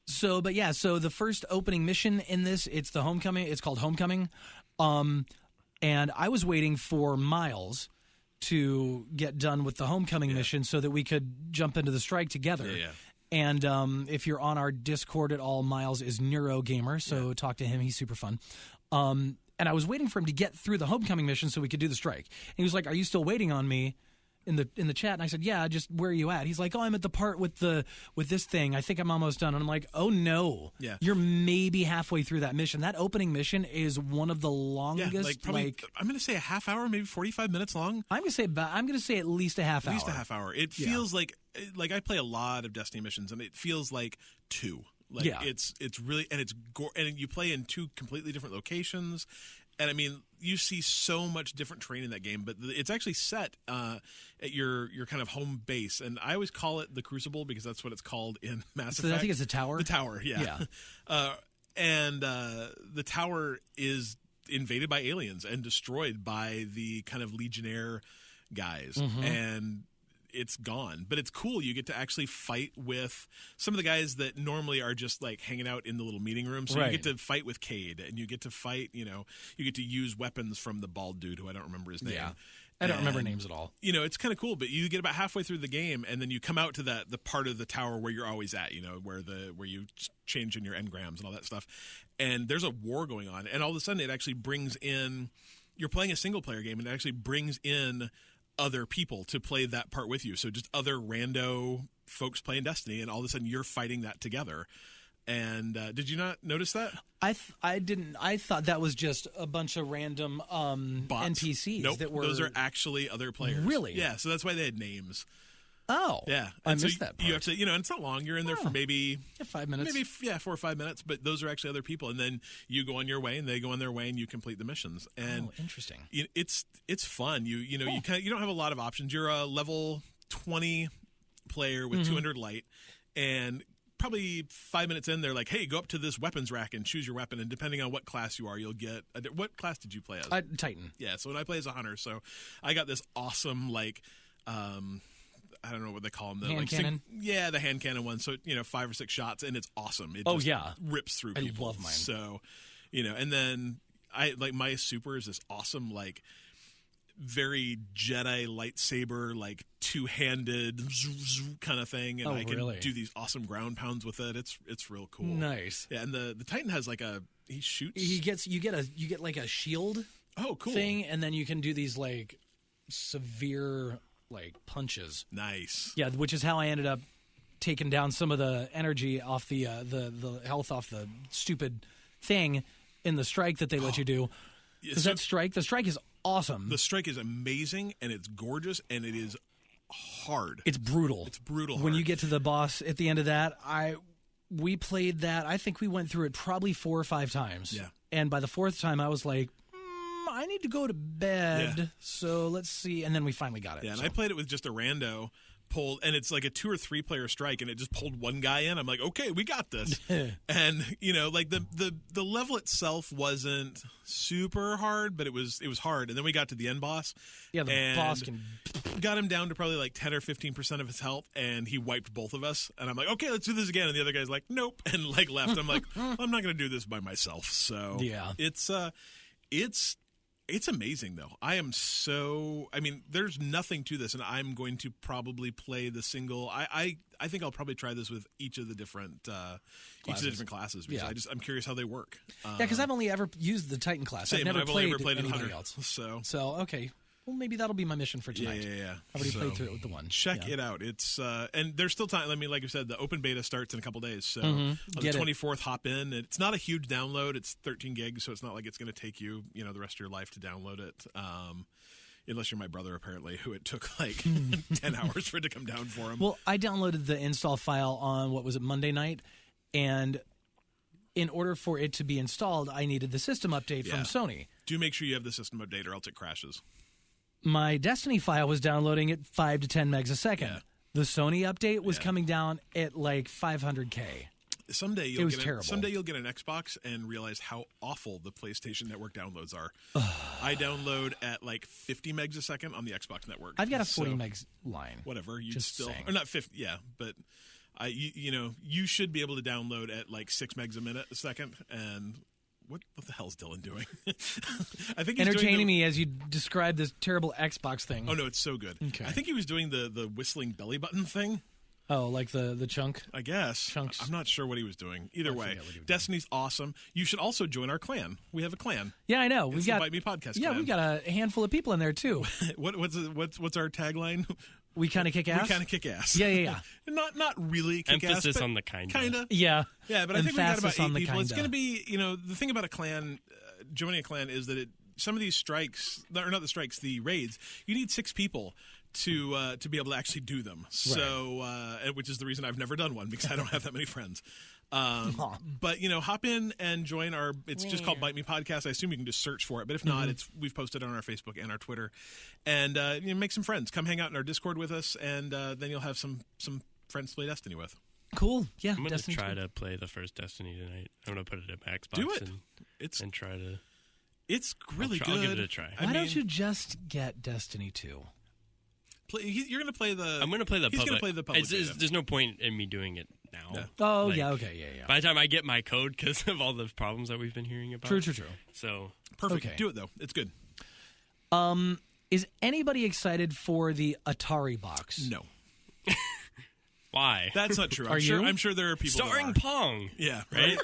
So the first opening mission in this, it's called Homecoming. And I was waiting for Miles to get done with the Homecoming mission so that we could jump into the strike together. Yeah. And if you're on our Discord at all, Miles is Neurogamer, so talk to him. He's super fun. And I was waiting for him to get through the Homecoming mission so we could do the strike. And he was like, "Are you still waiting on me?" In the chat, and I said, "Yeah, just where are you at?" He's like, "Oh, I'm at the part with this thing. I think I'm almost done." And I'm like, "Oh no, you're maybe halfway through that mission. That opening mission is one of the longest. Probably, I'm going to say a half hour, maybe 45 minutes long. I'm going to say at least a half hour. At least a half hour. It feels like I play a lot of Destiny missions, and it feels like 2. It's really, and and you play in 2 completely different locations. And I mean, you see so much different terrain in that game, but it's actually set at your kind of home base. And I always call it the Crucible because that's what it's called in Mass Effect. I think it's a tower. The tower, yeah. And the tower is invaded by aliens and destroyed by the kind of Legionnaire guys. And it's gone. But it's cool. You get to actually fight with some of the guys that normally are just like hanging out in the little meeting room. So you get to fight with Cade, and you get to fight, you get to use weapons from the bald dude who I don't remember his name. Yeah. I don't remember names at all. It's kind of cool, but you get about halfway through the game, and then you come out to the part of the tower where you're always at, where you change in your engrams and all that stuff. And there's a war going on, and all of a sudden it actually brings in, you're playing a single player game, and it actually brings in other people to play that part with you. So just other rando folks playing Destiny, and all of a sudden you're fighting that together. And did you not notice that? I didn't. I thought that was just a bunch of random Bots. NPCs. Nope, that were. Those are actually other players. Really? Yeah. So that's why they had names. Oh, yeah. I missed that part. You have to, and it's not long. You're in there for maybe 5 minutes. Maybe 4 or 5 minutes. But those are actually other people, and then you go on your way, and they go on their way, and you complete the missions. And interesting. It's fun. You don't have a lot of options. You're a level 20 player with 200 light, and probably 5 minutes in, they're like, "Hey, go up to this weapons rack and choose your weapon." And depending on what class you are, you'll get what class did you play as? Titan. Yeah. So when I play as a hunter, so I got this awesome I don't know what they call them. Hand cannon? The hand cannon one. So, 5 or 6 shots, and it's awesome. It rips through people. I love mine. So, and then my super is this awesome, very Jedi lightsaber, two-handed kind of thing. And I can do these awesome ground pounds with it. It's real cool. Nice. Yeah. And the Titan has he shoots. You get like a shield. Oh, cool. Thing. And then you can do these severe punches. Nice. Yeah, which is how I ended up taking down some of the energy off the health off the stupid thing in the strike that they let you do. The strike is awesome. The strike is amazing, and it's gorgeous, and it is hard. It's brutal. It's brutal. When you get to the boss at the end of that, we played that. I think we went through it probably 4 or 5 times. Yeah. And by the 4th time, I was like, I need to go to bed, so let's see. And then we finally got it. Yeah, and I played it with just a rando, pulled, and it's like a 2 or 3 player strike, and it just pulled one guy in. I'm like, okay, we got this. And like the level itself wasn't super hard, but it was hard. And then we got to the end boss. Yeah, the boss can got him down to probably like 10 or 15% of his health, and he wiped both of us. And I'm like, okay, let's do this again. And the other guy's like, nope, and like left. I'm like, I'm not going to do this by myself. So yeah, it's amazing, though. There's nothing to this, and I'm going to probably play the single. I think I'll probably try this with each of the different classes. Because I'm curious how they work. Because I've only ever used the Titan class. I've never played anything Hunter, else. So okay. Well, maybe that'll be my mission for tonight. Yeah. I've already played through it with the one. Check it out. It's and there's still time. I mean, like I said, the open beta starts in a couple days. So on the 24th, hop in. It's not a huge download. It's 13 gigs, so it's not like it's going to take you, the rest of your life to download it. Unless you're my brother, apparently, who it took like 10 hours for it to come down for him. Well, I downloaded the install file on, Monday night, and in order for it to be installed, I needed the system update from Sony. Do make sure you have the system update, or else it crashes. My Destiny file was downloading at 5 to 10 megs a second. Yeah. The Sony update was coming down at like 500K. Someday you'll get an Xbox and realize how awful the PlayStation Network downloads are. I download at like 50 megs a second on the Xbox Network. I've got a 40 megs line. Whatever, saying. Or not 50, but you should be able to download at like 6 megs a second. And what the hell's Dylan doing? I think he's entertaining me as you describe this terrible Xbox thing. Oh no, it's so good. Okay. I think he was doing the whistling belly button thing. Oh, like the chunk? I guess. Chunks. I'm not sure what he was doing. Either way, Destiny's awesome. You should also join our clan. We have a clan. Yeah, I know. We've got Bite Me Podcast. Yeah, clan. We've got a handful of people in there too. What's our tagline? We kind of kick ass. We kind of kick ass. Yeah. Not really kick ass. Emphasis on the kind. Kinda. Yeah. Yeah, but I think we got about 8 people. It's going to be, the thing about a clan, joining a clan, is that some of these strikes, or not the strikes, the raids, you need 6 people to be able to actually do them. So, which is the reason I've never done one, because I don't have that many friends. But hop in and join our. It's just called Bite Me Podcast. I assume you can just search for it, but if not, we've posted it on our Facebook and our Twitter. And make some friends. Come hang out in our Discord with us, and then you'll have some friends to play Destiny with. Cool. Yeah, I'm going to try to play the first Destiny tonight. I'm going to put it in my Xbox. Do it. And try to. It's really good. I'll give it a try. Why don't you just get Destiny 2? You're going to play the. I'm going to play the public. He's going to play the public. There's no point in me doing it now. Yeah. Oh, okay, yeah. By the time I get my code, because of all the problems that we've been hearing about. True. So perfect. Okay. Do it though. It's good. Is anybody excited for the Ataribox? No. Why? That's not true. I'm sure there are people starring Pong. Yeah. Right.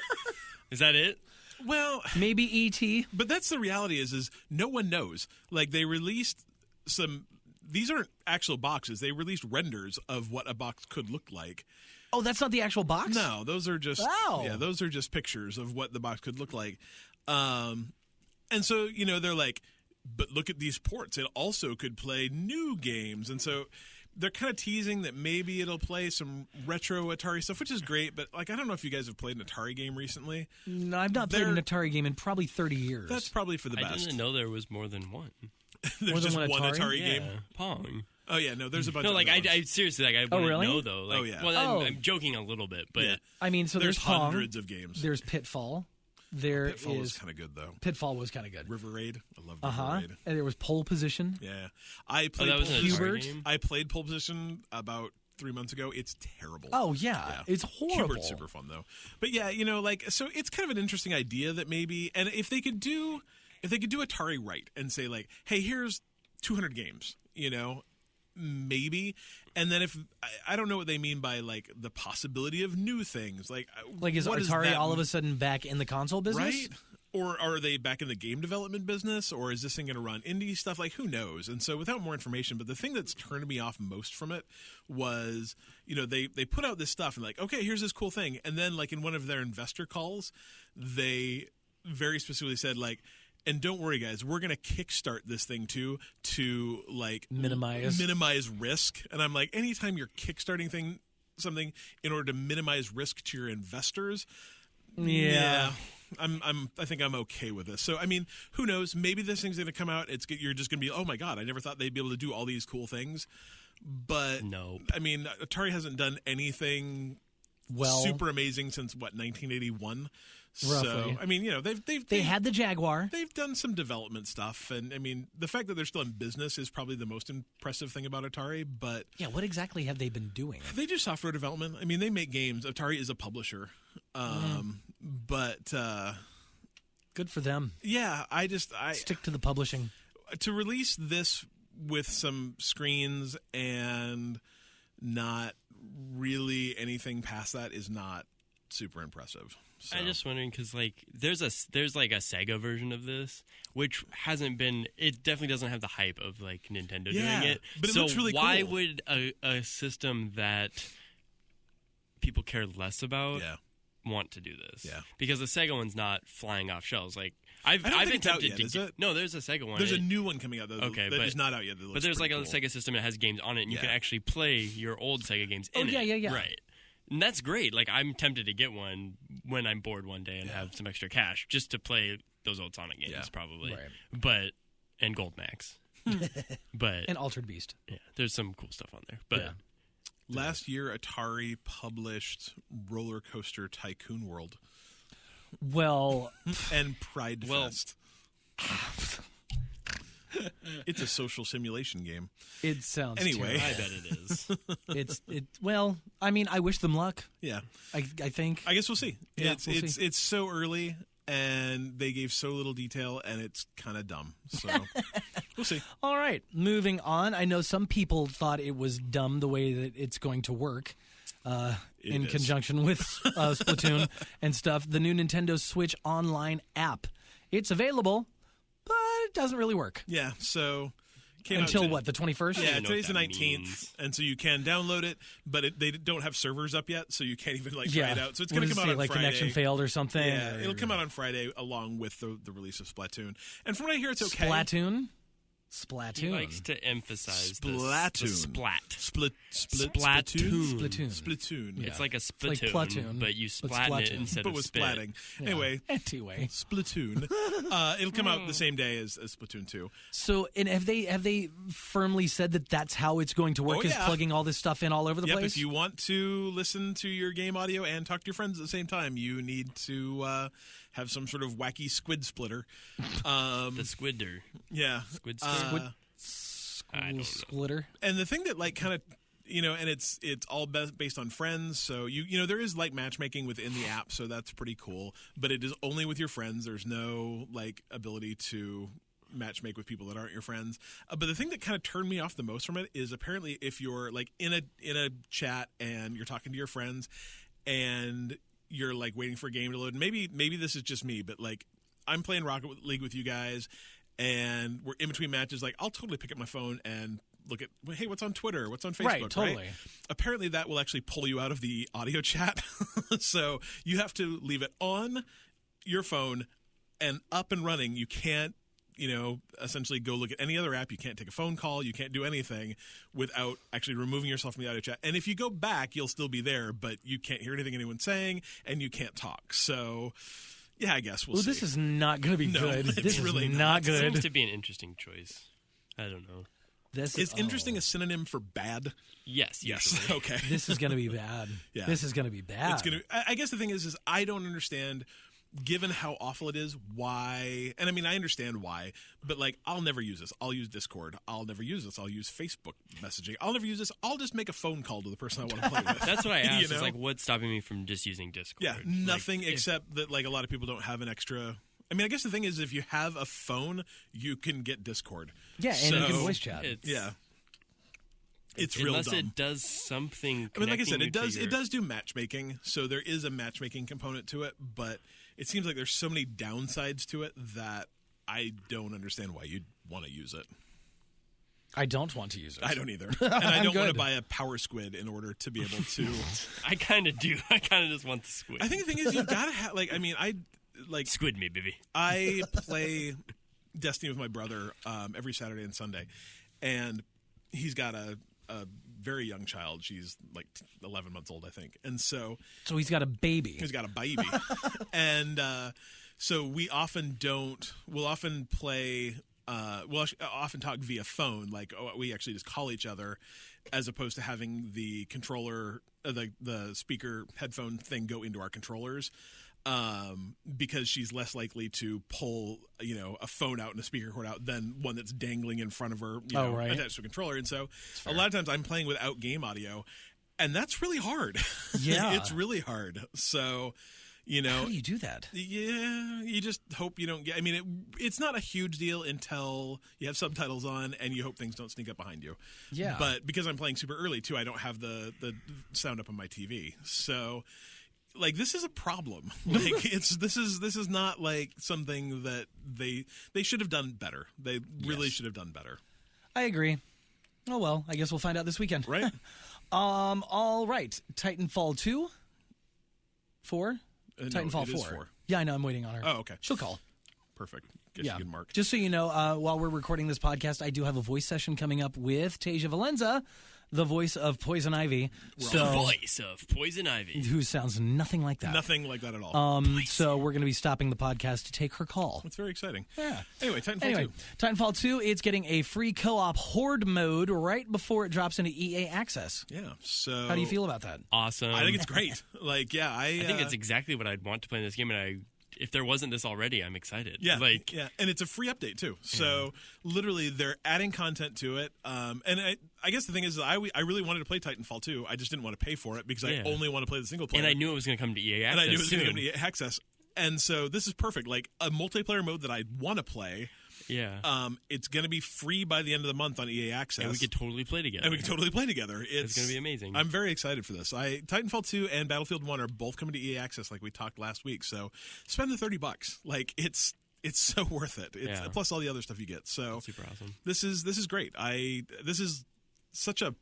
Is that it? Well, maybe E.T. But that's the reality. Is no one knows. Like they released some. These aren't actual boxes. They released renders of what a box could look like. Oh, that's not the actual box? No, those are just wow. Yeah, those are just pictures of what the box could look like. And so, they're like, but look at these ports. It also could play new games. And so they're kind of teasing that maybe it'll play some retro Atari stuff, which is great. But I don't know if you guys have played an Atari game recently. No, I've not played an Atari game in probably 30 years. That's probably for the best. I didn't know there was more than one. There's just one Atari game. Pong. Oh yeah, no, there's a bunch. No, of like I seriously, like I wouldn't really? know though. Like, yeah. Well, I'm joking a little bit, but I mean, so there's Pong, hundreds of games. There's Pitfall. Pitfall was kind of good though. Pitfall was kind of good. River Raid, I love River Raid. And there was Pole Position. Yeah, I played Hubert. I played Pole Position about 3 months ago. It's terrible. Oh yeah. It's horrible. Hubert's super fun though. But yeah, so it's kind of an interesting idea that maybe, and if they could do Atari right and say like, hey, here's 200 games, maybe. And then if I don't know what they mean by like the possibility of new things, like is Atari all of a sudden back in the console business, right? Or are they back in the game development business, or is this thing going to run indie stuff? Like, who knows? And so without more information, but the thing that's turned me off most from it was, they put out this stuff and like, okay, here's this cool thing. And then like in one of their investor calls, they very specifically said like, and don't worry, guys, we're going to kickstart this thing too to like minimize risk. And I'm like, anytime you're kickstarting something in order to minimize risk to your investors, yeah, I think I'm okay with this. So I mean, who knows? Maybe this thing's going to come out. You're just going to be, oh my god, I never thought they'd be able to do all these cool things. But Nope. I mean, Atari hasn't done anything super amazing since 1981. Roughly. So I mean, they had the Jaguar. They've done some development stuff, and I mean, the fact that they're still in business is probably the most impressive thing about Atari. But yeah, what exactly have they been doing? They do software development. I mean, they make games. Atari is a publisher, but good for them. Yeah, I stick to the publishing. To release this with some screens and not really anything past that is not super impressive. So. I'm just wondering because there's like a Sega version of this, which hasn't been. It definitely doesn't have the hype of like Nintendo doing it. But it so looks really why cool. would a system that people care less about want to do this? Yeah, because the Sega one's not flying off shelves. Like I've been been tempted to. Is it? No, there's a Sega one. There's a new one coming out that is not out yet. But there's like a Sega system that has games on it, and you can actually play your old Sega games in it. Yeah. Right. And that's great. Like, I'm tempted to get one when I'm bored one day and have some extra cash just to play those old Sonic games, probably. Right. And Gold Max. But and Altered Beast. Yeah, there's some cool stuff on there. But last year, Atari published Roller Coaster Tycoon World. Well, and Pride Fest. It's a social simulation game. It sounds anyway. I bet it is. Well, I mean, I wish them luck. Yeah, I think. I guess we'll see. Yeah, It's so early, and they gave so little detail, and it's kind of dumb. So we'll see. All right, moving on. I know some people thought it was dumb the way that it's going to work. In conjunction with Splatoon and stuff. The new Nintendo Switch Online app. It's available, but it doesn't really work. Yeah, so... Until what, the 21st? Yeah, today's the 19th, and so you can download it, but they don't have servers up yet, so you can't even try it out. So it's going to come out on like Friday. Connection failed or something? Yeah, it'll come out on Friday along with the release of Splatoon. And from what I hear, it's okay. Splatoon? He likes to emphasize Splatoon. The splat. Splatoon. Yeah. It's like a splatoon, like Platoon, but you splat it instead of spit. Splatting. Yeah. Anyway, Splatoon. It'll come out the same day as Splatoon 2. So, and have they firmly said that that's how it's going to work? Is plugging all this stuff in all over the place? If you want to listen to your game audio and talk to your friends at the same time, you need to have some sort of wacky squid splitter. The squidder. Yeah. Squid splitter. And the thing that kind of, and it's all based on friends. So there is matchmaking within the app, so that's pretty cool. But it is only with your friends. There's no ability to matchmake with people that aren't your friends. But the thing that kind of turned me off the most from it is apparently if you're in a chat and you're talking to your friends and you're waiting for a game to load. Maybe this is just me, but I'm playing Rocket League with you guys, and we're in between matches. I'll totally pick up my phone and look at, hey, what's on Twitter? What's on Facebook? Right, totally. Right? Apparently, that will actually pull you out of the audio chat. So you have to leave it on your phone and up and running. You can't, essentially go look at any other app. You can't take a phone call. You can't do anything without actually removing yourself from the audio chat. And if you go back, you'll still be there, but you can't hear anything anyone's saying, and you can't talk. So, yeah, I guess we'll see. This is not going to be good. This really is not good. It seems to be an interesting choice. I don't know. Is interesting a synonym for bad? Yes. Yes. Okay. This is going to be bad. Yeah. This is going to be bad. It's going to. I guess the thing is I don't understand. Given how awful it is, why? And I mean, I understand why, but I'll never use this. I'll use Discord. I'll never use this. I'll use Facebook messaging. I'll never use this. I'll just make a phone call to the person I want to play with. That's what I asked. Is what's stopping me from just using Discord? Yeah, nothing except that a lot of people don't have an extra. I mean, I guess the thing is, if you have a phone, you can get Discord. Yeah, and you can voice chat. It's real unless dumb. It does something. I mean, like I said, it does do matchmaking, so there is a matchmaking component to it, but it seems like there's so many downsides to it that I don't understand why you'd want to use it. I don't want to use it. I don't either, and I don't want to buy a power squid in order to be able to. I kind of do. I kind of just want the squid. I think the thing is, you've got to have squid me, baby. I play Destiny with my brother every Saturday and Sunday, and he's got a a very young child. She's like 11 months old, I think. And so he's got a baby. He's got a baby. And so we'll often play, we'll often talk via phone. Like, we actually just call each other as opposed to having the controller, the speaker headphone thing go into our controllers. Because she's less likely to pull, a phone out and a speaker cord out than one that's dangling in front of her, attached to a controller. And so a lot of times I'm playing without game audio, and that's really hard. Yeah. It's really hard. So, how do you do that? Yeah, you just hope you don't get. I mean, it's not a huge deal until you have subtitles on and you hope things don't sneak up behind you. Yeah. But because I'm playing super early too, I don't have the sound up on my TV. So, like, this is a problem. Like, this is not like something that they should have done better. They really should have done better. I agree. Oh well, I guess we'll find out this weekend. Right. All right. Titanfall 2? 4? Titanfall 4. 4. Yeah, I know. I'm waiting on her. Oh, okay. She'll call. Perfect. Guess you can mark. Just so you know, while we're recording this podcast, I do have a voice session coming up with Tasia Valenza, the voice of Poison Ivy. Voice of Poison Ivy. Who sounds nothing like that. Nothing like that at all. So we're going to be stopping the podcast to take her call. That's very exciting. Yeah. Anyway, Titanfall 2. Titanfall 2, it's getting a free co-op horde mode right before it drops into EA Access. Yeah. So how do you feel about that? Awesome. I think it's great. Like, yeah, I think it's exactly what I'd want to play in this game, and if there wasn't this already, I'm excited. Yeah, and it's a free update too. So literally, they're adding content to it. And I guess the thing is, I really wanted to play Titanfall 2. I just didn't want to pay for it because I only want to play the single player. And I knew it was going to come to EA Access. And I knew it was going to come to EA Access. And so this is perfect. Like a multiplayer mode that I want to play. Yeah. It's going to be free by the end of the month on EA Access. And we could totally play together. It's going to be amazing. I'm very excited for this. Titanfall 2 and Battlefield 1 are both coming to EA Access like we talked last week. So spend the $30. Like it's so worth it. Plus all the other stuff you get. So that's super awesome. This is great. This is such a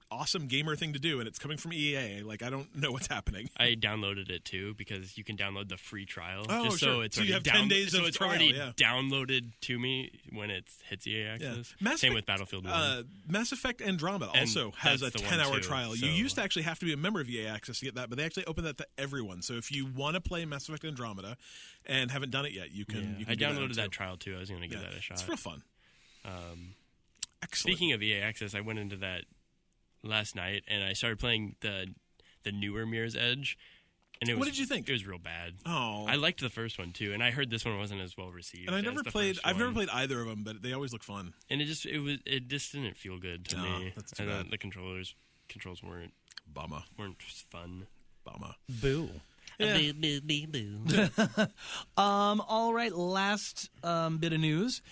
awesome gamer thing to do, and it's coming from EA. Like, I don't know what's happening. I downloaded it too because you can download the free trial. Oh, just sure. So it's you have 10 days of trial, already downloaded to me when it hits EA Access. Yeah. Same with Battlefield 1. Mass Effect Andromeda also has a 10-hour trial. So. You used to actually have to be a member of EA Access to get that, but they actually opened that to everyone. So if you want to play Mass Effect Andromeda and haven't done it yet, you can. I downloaded that trial too. I was going to give that a shot. It's real fun. Excellent. Speaking of EA Access, I went into that last night, and I started playing the newer Mirror's Edge. And what did you think? It was real bad. Oh, I liked the first one too, and I heard this one wasn't as well received. And I've never played either of them, but they always look fun. And it just didn't feel good to me. That's too bad. The controls weren't fun. Bummer. Boo. Yeah. Boo. All right, last bit of news.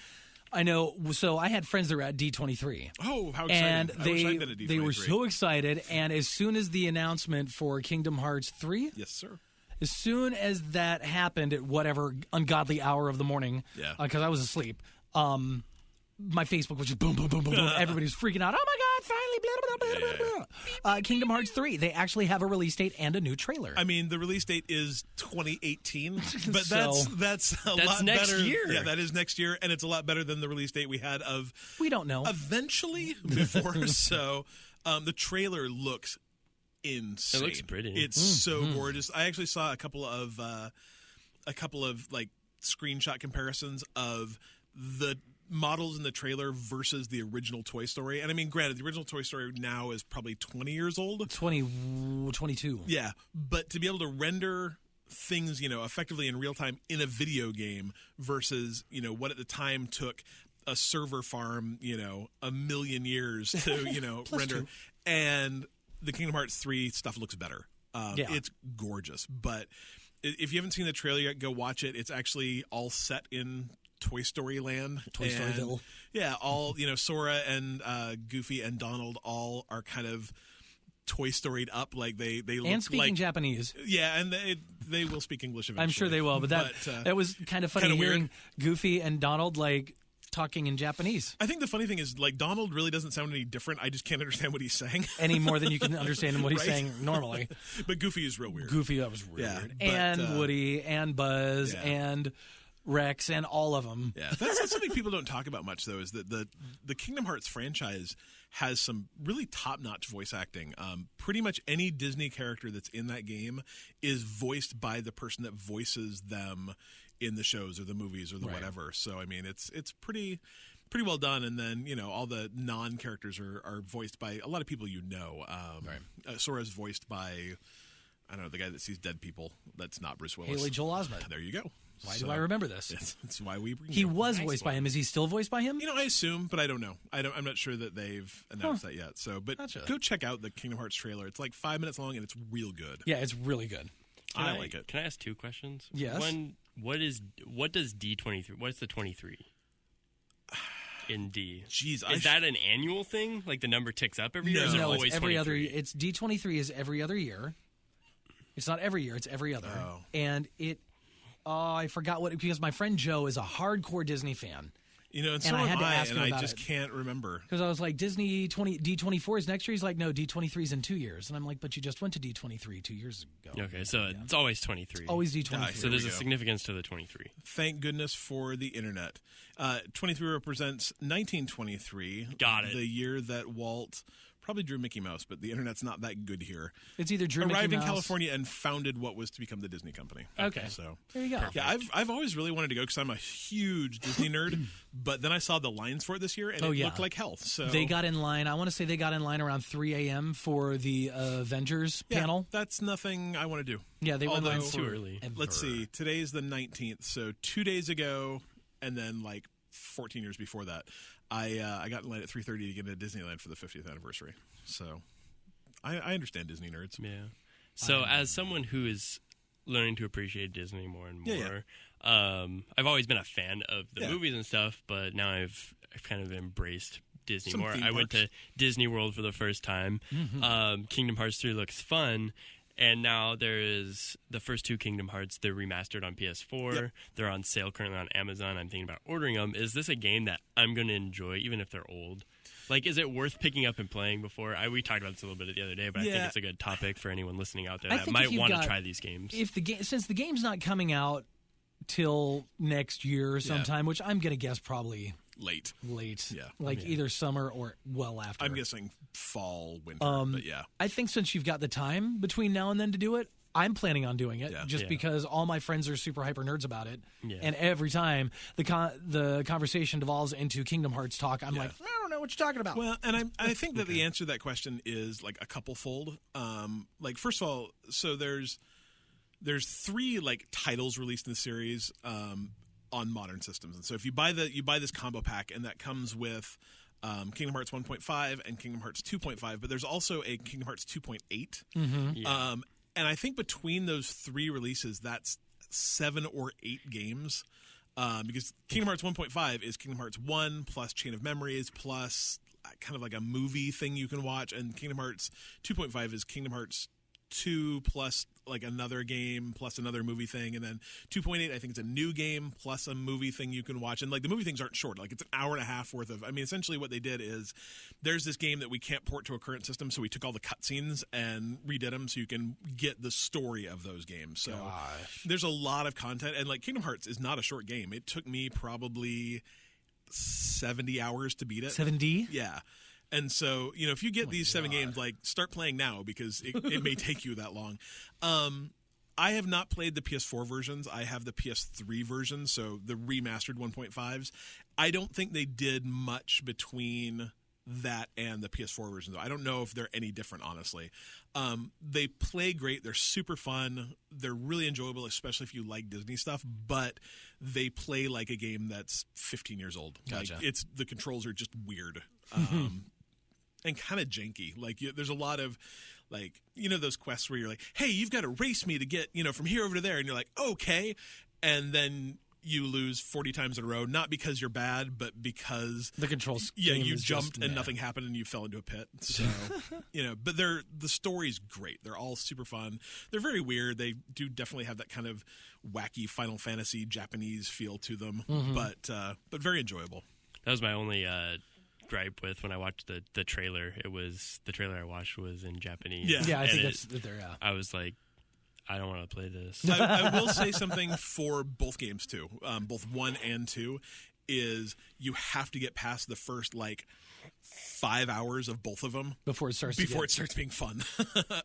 I know. So I had friends that were at D23. Oh, how exciting! And I wish I'd been at D23. they were so excited. And as soon as the announcement for Kingdom Hearts 3, yes, sir. As soon as that happened at whatever ungodly hour of the morning, because I was asleep, my Facebook was just boom, boom, boom, boom, boom. Everybody was freaking out. Oh my God! Finally, blah blah blah blah blah. Kingdom Hearts 3. They actually have a release date and a new trailer. I mean, the release date is 2018, but that's a lot next better. year. Yeah, that is next year, and it's a lot better than the release date we had of. We don't know. Eventually, before so, the trailer looks insane. It looks pretty. It's so gorgeous. I actually saw a couple of like screenshot comparisons of the models in the trailer versus the original Toy Story. And I mean, granted, the original Toy Story now is probably 20 years old. 22. Yeah, but to be able to render things, effectively in real time in a video game versus, what at the time took a server farm, a million years to, render. And the Kingdom Hearts 3 stuff looks better. It's gorgeous. But if you haven't seen the trailer yet, go watch it. It's actually all set in Toy Story land. Toy Storyville. Yeah, all, Sora and Goofy and Donald all are kind of Toy Storied up. Like they look and speaking like, Japanese. Yeah, and they will speak English eventually. I'm sure they will, but that was kind of funny hearing weird. Goofy and Donald like talking in Japanese. I think the funny thing is, like, Donald really doesn't sound any different. I just can't understand what he's saying. Any more than you can understand what he's saying normally. But Goofy is real weird. That was weird. Yeah, and Woody and Buzz and Rex, and all of them. Yeah, that's something people don't talk about much, though, is that the Kingdom Hearts franchise has some really top-notch voice acting. Pretty much any Disney character that's in that game is voiced by the person that voices them in the shows or the movies or the whatever. So, I mean, it's pretty well done. And then, all the non-characters are voiced by a lot of people you know. Sora's voiced by, I don't know, the guy that sees dead people. That's not Bruce Willis. Haley Joel Osment. There you go. Why do I remember this? That's why we bring He was voiced by him. Is he still voiced by him? I assume, but I don't know. I'm not sure that they've announced that yet. So, but go check out the Kingdom Hearts trailer. It's like 5 minutes long, and it's real good. Yeah, it's really good. I like it. Can I ask two questions? Yes. One, what does D23? What's the 23 in D? Jeez, is that an annual thing? Like the number ticks up every year? No, it's every 23? other. It's D23 is every other year. It's not every year. It's every other. Oh. And it. I forgot because my friend Joe is a hardcore Disney fan. And so I had am to I, ask him and I about just can't remember. Because I was like, D24 is next year? He's like, no, D23 is in 2 years. And I'm like, but you just went to D23 2 years ago. Okay, so it's always 23. Always D23. So there's a significance to the 23. Thank goodness for the internet. 23 represents 1923. Got it. The year that Walt probably drew Mickey Mouse, but the internet's not that good here. It's either drew Arrived Mickey in Mouse. California and founded what was to become the Disney Company. Okay. So there you go. Perfect. Yeah, I've always really wanted to go because I'm a huge Disney nerd, but then I saw the lines for it this year, and it looked like hell. So they got in line. I want to say they got in line around 3 a.m. for the Avengers panel. That's nothing I want to do. Yeah, they went in line too early. Let's see. Today's the 19th, so 2 days ago, and then like 14 years before that, I got in line at 3:30 to get into Disneyland for the 50th anniversary. So I understand Disney nerds. Yeah. So as someone who is learning to appreciate Disney more and more, I've always been a fan of the movies and stuff, but now I've kind of embraced Disney more. I went to Disney World for the first time. Mm-hmm. Kingdom Hearts 3 looks fun. And now there is the first two Kingdom Hearts. They're remastered on PS4. Yep. They're on sale currently on Amazon. I'm thinking about ordering them. Is this a game that I'm going to enjoy, even if they're old? Like, is it worth picking up and playing before? We talked about this a little bit the other day, but I think it's a good topic for anyone listening out there that might want to try these games. Since the game's not coming out till next year sometime, which I'm going to guess probably late. Yeah. Either summer or well after. I'm guessing fall, winter, but yeah. I think since you've got the time between now and then to do it, I'm planning on doing it because all my friends are super hyper nerds about it. Yeah. And every time the conversation devolves into Kingdom Hearts talk, I'm like, I don't know what you're talking about. Well, and I think that the answer to that question is like a couple fold. Like, first of all, so there's 3 like titles released in the series on modern systems. And so if you buy this combo pack, and that comes with Kingdom Hearts 1.5 and Kingdom Hearts 2.5, but there's also a Kingdom Hearts 2.8. Mm-hmm. Yeah. And I think between those 3 releases, that's 7 or 8 games. Because Kingdom Hearts 1.5 is Kingdom Hearts 1 plus Chain of Memories plus kind of like a movie thing you can watch. And Kingdom Hearts 2.5 is Kingdom Hearts 2 plus like another game plus another movie thing, and then 2.8 I think it's a new game plus a movie thing you can watch. And like the movie things aren't short, like it's an hour and a half worth of, I mean, essentially what they did is there's this game that we can't port to a current system, so we took all the cutscenes and redid them so you can get the story of those games. So there's a lot of content, and like Kingdom Hearts is not a short game. It took me probably 70 hours to beat it. 70? Yeah. And so, if you get these 7 games, like, start playing now because it may take you that long. I have not played the PS4 versions. I have the PS3 version, so the remastered 1.5s. I don't think they did much between that and the PS4 version, though. I don't know if they're any different, honestly. They play great. They're super fun. They're really enjoyable, especially if you like Disney stuff, but they play like a game that's 15 years old. Gotcha. Like, the controls are just weird. And kind of janky. Like, there's a lot of, like, those quests where you're like, hey, you've got to race me to get, from here over to there. And you're like, okay. And then you lose 40 times in a row, not because you're bad, but because the controls. Yeah, you jumped and nothing happened and you fell into a pit. So, but the story's great. They're all super fun. They're very weird. They do definitely have that kind of wacky Final Fantasy Japanese feel to them, but very enjoyable. That was my only gripe with when I watched the trailer. It was the trailer I watched was in Japanese. Yeah, I think that's there. Yeah, I was like, I don't want to play this. I will say something for both games too, both 1 and 2, is you have to get past the first 5 hours of both of them before it starts being fun.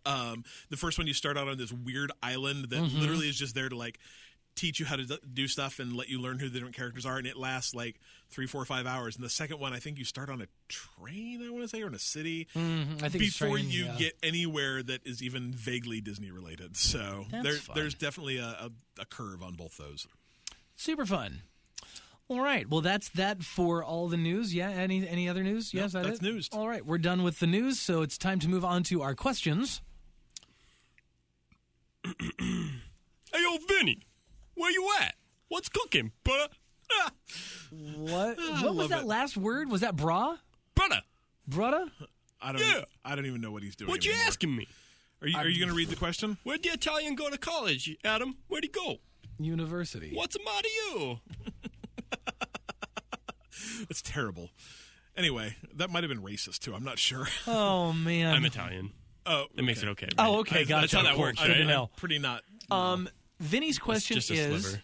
The first one, you start out on this weird island that literally is just there to teach you how to do stuff and let you learn who the different characters are, and it lasts 3, 4, 5 hours. And the second one, I think you start on a train, I want to say, or in a city, I think before you get anywhere that is even vaguely Disney related. So there's definitely a curve on both those. Super fun. All right. Well, that's that for all the news. Yeah. Any other news? Yes, that's news. All right. We're done with the news, so it's time to move on to our questions. Hey, yo, Vinnie, where you at? What's cooking, brother? What was that last word? Was that bra? Brother. Brother? I don't even know what he's doing. What you anymore. asking me? Are you going to read the question? Where'd the Italian go to college, Adam? Where'd he go? University. What's the matter you? That's terrible. Anyway, that might have been racist too. I'm not sure. Oh man, I'm Italian. Oh, that makes it okay. Right? Oh, okay, gotcha. That's how that works. I didn't know. Pretty not. Vinny's question just a sliver.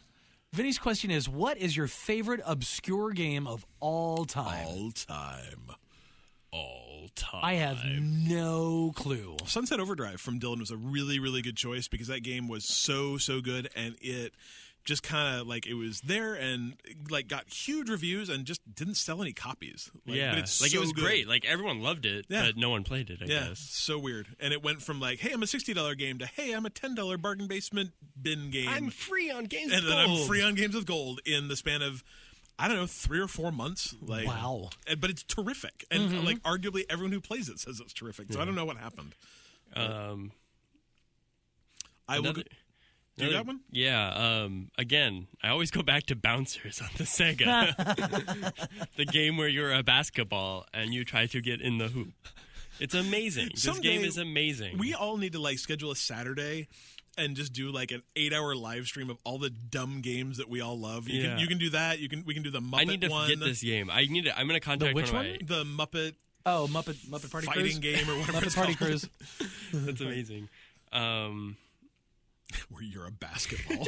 Vinny's question is, what is your favorite obscure game of all time? All time. I have no clue. Sunset Overdrive from Dylan was a really, really good choice because that game was so good, and it just kind of it was there and got huge reviews and just didn't sell any copies. But it's it was good. great. Everyone loved it, but no one played it. I guess. So weird. And it went from hey, I'm a $60 game to hey, I'm a $10 bargain basement bin game. I'm free on games, and with then gold. I'm free on Games with Gold in the span of, I don't know, 3 or 4 months. Wow. But it's terrific. And arguably everyone who plays it says it's terrific. So I don't know what happened. Do you got one? Yeah. Again, I always go back to Bouncers on the Sega. The game where you're a basketball and you try to get in the hoop. It's amazing. This game is amazing. We all need to schedule a Saturday and just do an 8-hour live stream of all the dumb games that we all love. You can do that. We can do the Muppet one. I need to get this game. I'm going to contact which one? The Muppet. Oh, Muppet Party fighting Cruise? game or whatever. Muppet Party Cruise. That's amazing. Where you're a basketball.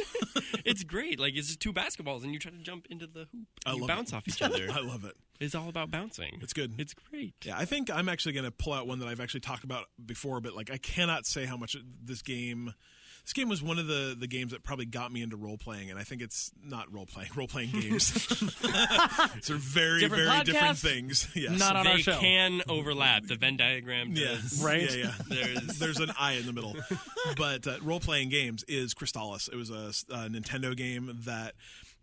It's great. It's just 2 basketballs and you try to jump into the hoop. You bounce off each other. I love it. It's all about bouncing. It's good. It's great. Yeah, I think I'm actually going to pull out one that I've actually talked about before, but I cannot say how much this game was one of the games that probably got me into role-playing, and I think it's not role-playing games. They're very, very different things. Yes. Not on our show. They can overlap. The Venn diagram does. Yes. Right? Yeah. There's an I in the middle. But role-playing games is Crystalis. It was a Nintendo game that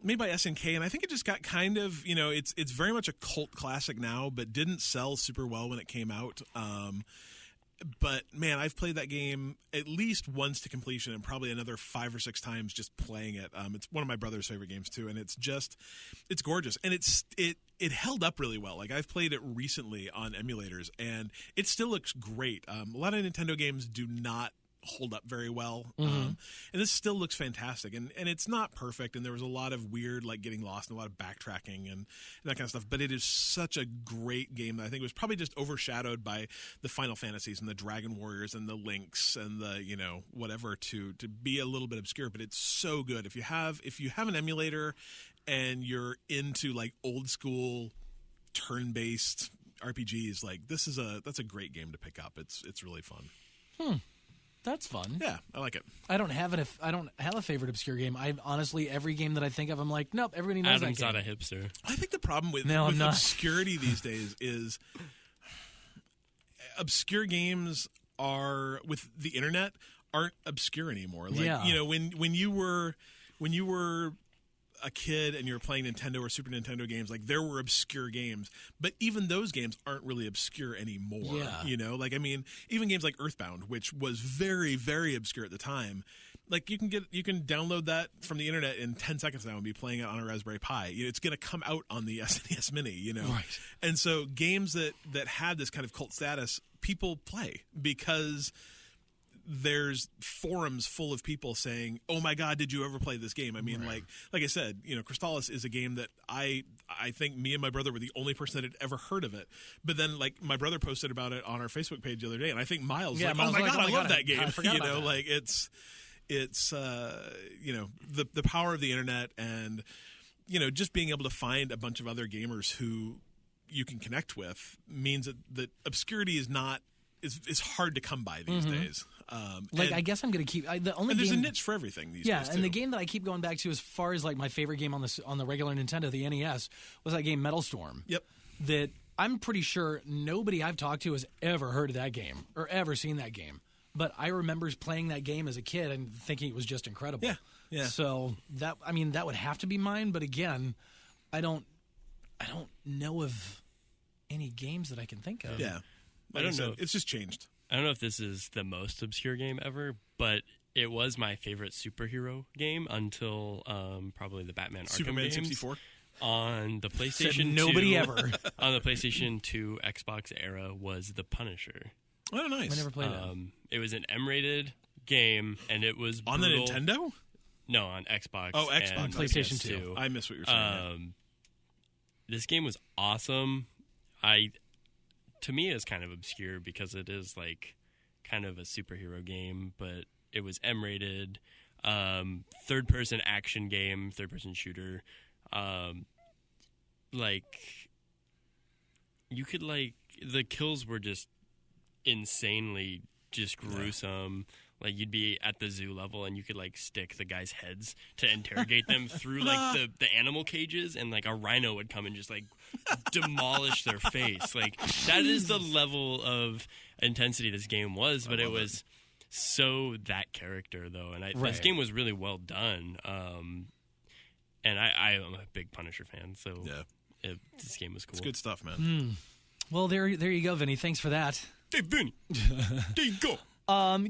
made by SNK, and I think it just got kind of, it's very much a cult classic now, but didn't sell super well when it came out. But man, I've played that game at least once to completion, and probably another 5 or 6 times just playing it. It's one of my brother's favorite games too, and it's gorgeous, and it held up really well. I've played it recently on emulators, and it still looks great. A lot of Nintendo games do not hold up very well, and this still looks fantastic, and it's not perfect, and there was a lot of weird getting lost and a lot of backtracking and that kind of stuff, but it is such a great game that I think was probably just overshadowed by the Final Fantasies and the Dragon Warriors and the Lynx and the whatever to be a little bit obscure, but it's so good. If you have an emulator and you're into old school turn-based RPGs, that's a great game to pick up. It's really fun. That's fun. Yeah, I like it. I don't have a favorite obscure game. I honestly, every game that I think of, I'm like, nope, everybody knows Adam's that game. not a hipster. I think the problem with obscurity these days is obscure games with the internet aren't obscure anymore. When you were a kid and you were playing Nintendo or Super Nintendo games, there were obscure games, but even those games aren't really obscure anymore. Yeah. Even games like Earthbound, which was very, very obscure at the time, you can download that from the internet in 10 seconds now and be playing it on a Raspberry Pi. It's going to come out on the SNES Mini, Right. And so games that had this kind of cult status, people play because there's forums full of people saying, "Oh my God, did you ever play this game?" I mean, right. like I said, Crystalis is a game that I think me and my brother were the only person that had ever heard of it. But then, my brother posted about it on our Facebook page the other day, and I think Miles, Miles "Oh my God, I love that game." I forgot about that. It's the power of the internet, and just being able to find a bunch of other gamers who you can connect with means that obscurity is hard to come by these days. I guess I'm going to keep there's a niche for everything these days. Yeah, and the game that I keep going back to as far as like my favorite game on the regular Nintendo, the NES, was that game Metal Storm. Yep. That I'm pretty sure nobody I've talked to has ever heard of that game or ever seen that game. But I remember playing that game as a kid and thinking it was just incredible. Yeah, yeah. So that would have to be mine. But again, I don't know of any games that I can think of. Yeah, I don't know. It's just changed. I don't know if this is the most obscure game ever, but it was my favorite superhero game until probably the Batman Arkham Superman games. 64? On the PlayStation 2, nobody ever. On the PlayStation 2 Xbox era was The Punisher. Oh, nice. I never played it. It was an M-rated game, and it was on brutal. the Nintendo? No, on Xbox. Oh, Xbox. And PlayStation PS2. 2. I miss what you're saying. This game was awesome. To me, it's kind of obscure because it is like kind of a superhero game, but it was M-rated, third-person action game, third-person shooter. You could the kills were just insanely just gruesome. Like you'd be at the zoo level and you could stick the guys' heads to interrogate them through the animal cages, and a rhino would come and just demolish their face. That is the level of intensity this game was, but it was so that character though, and this game was really well done. And I am a big Punisher fan, so this game was cool. It's good stuff, man. Well, there you go, Vinny. Thanks for that. Hey, Vinny. There you go.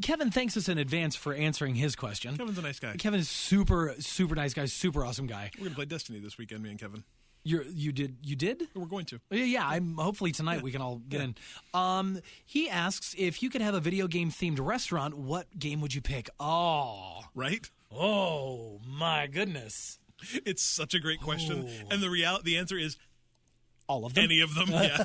Kevin thanks us in advance for answering his question. Kevin's a nice guy. Kevin is super, super nice guy, super awesome guy. We're going to play Destiny this weekend, me and Kevin. You did? We're going to. Yeah, hopefully tonight we can all get in. He asks, if you could have a video game themed restaurant, what game would you pick? Oh. Right? Oh, my goodness. It's such a great question. Oh. And the answer is all of them. Any of them. Yeah.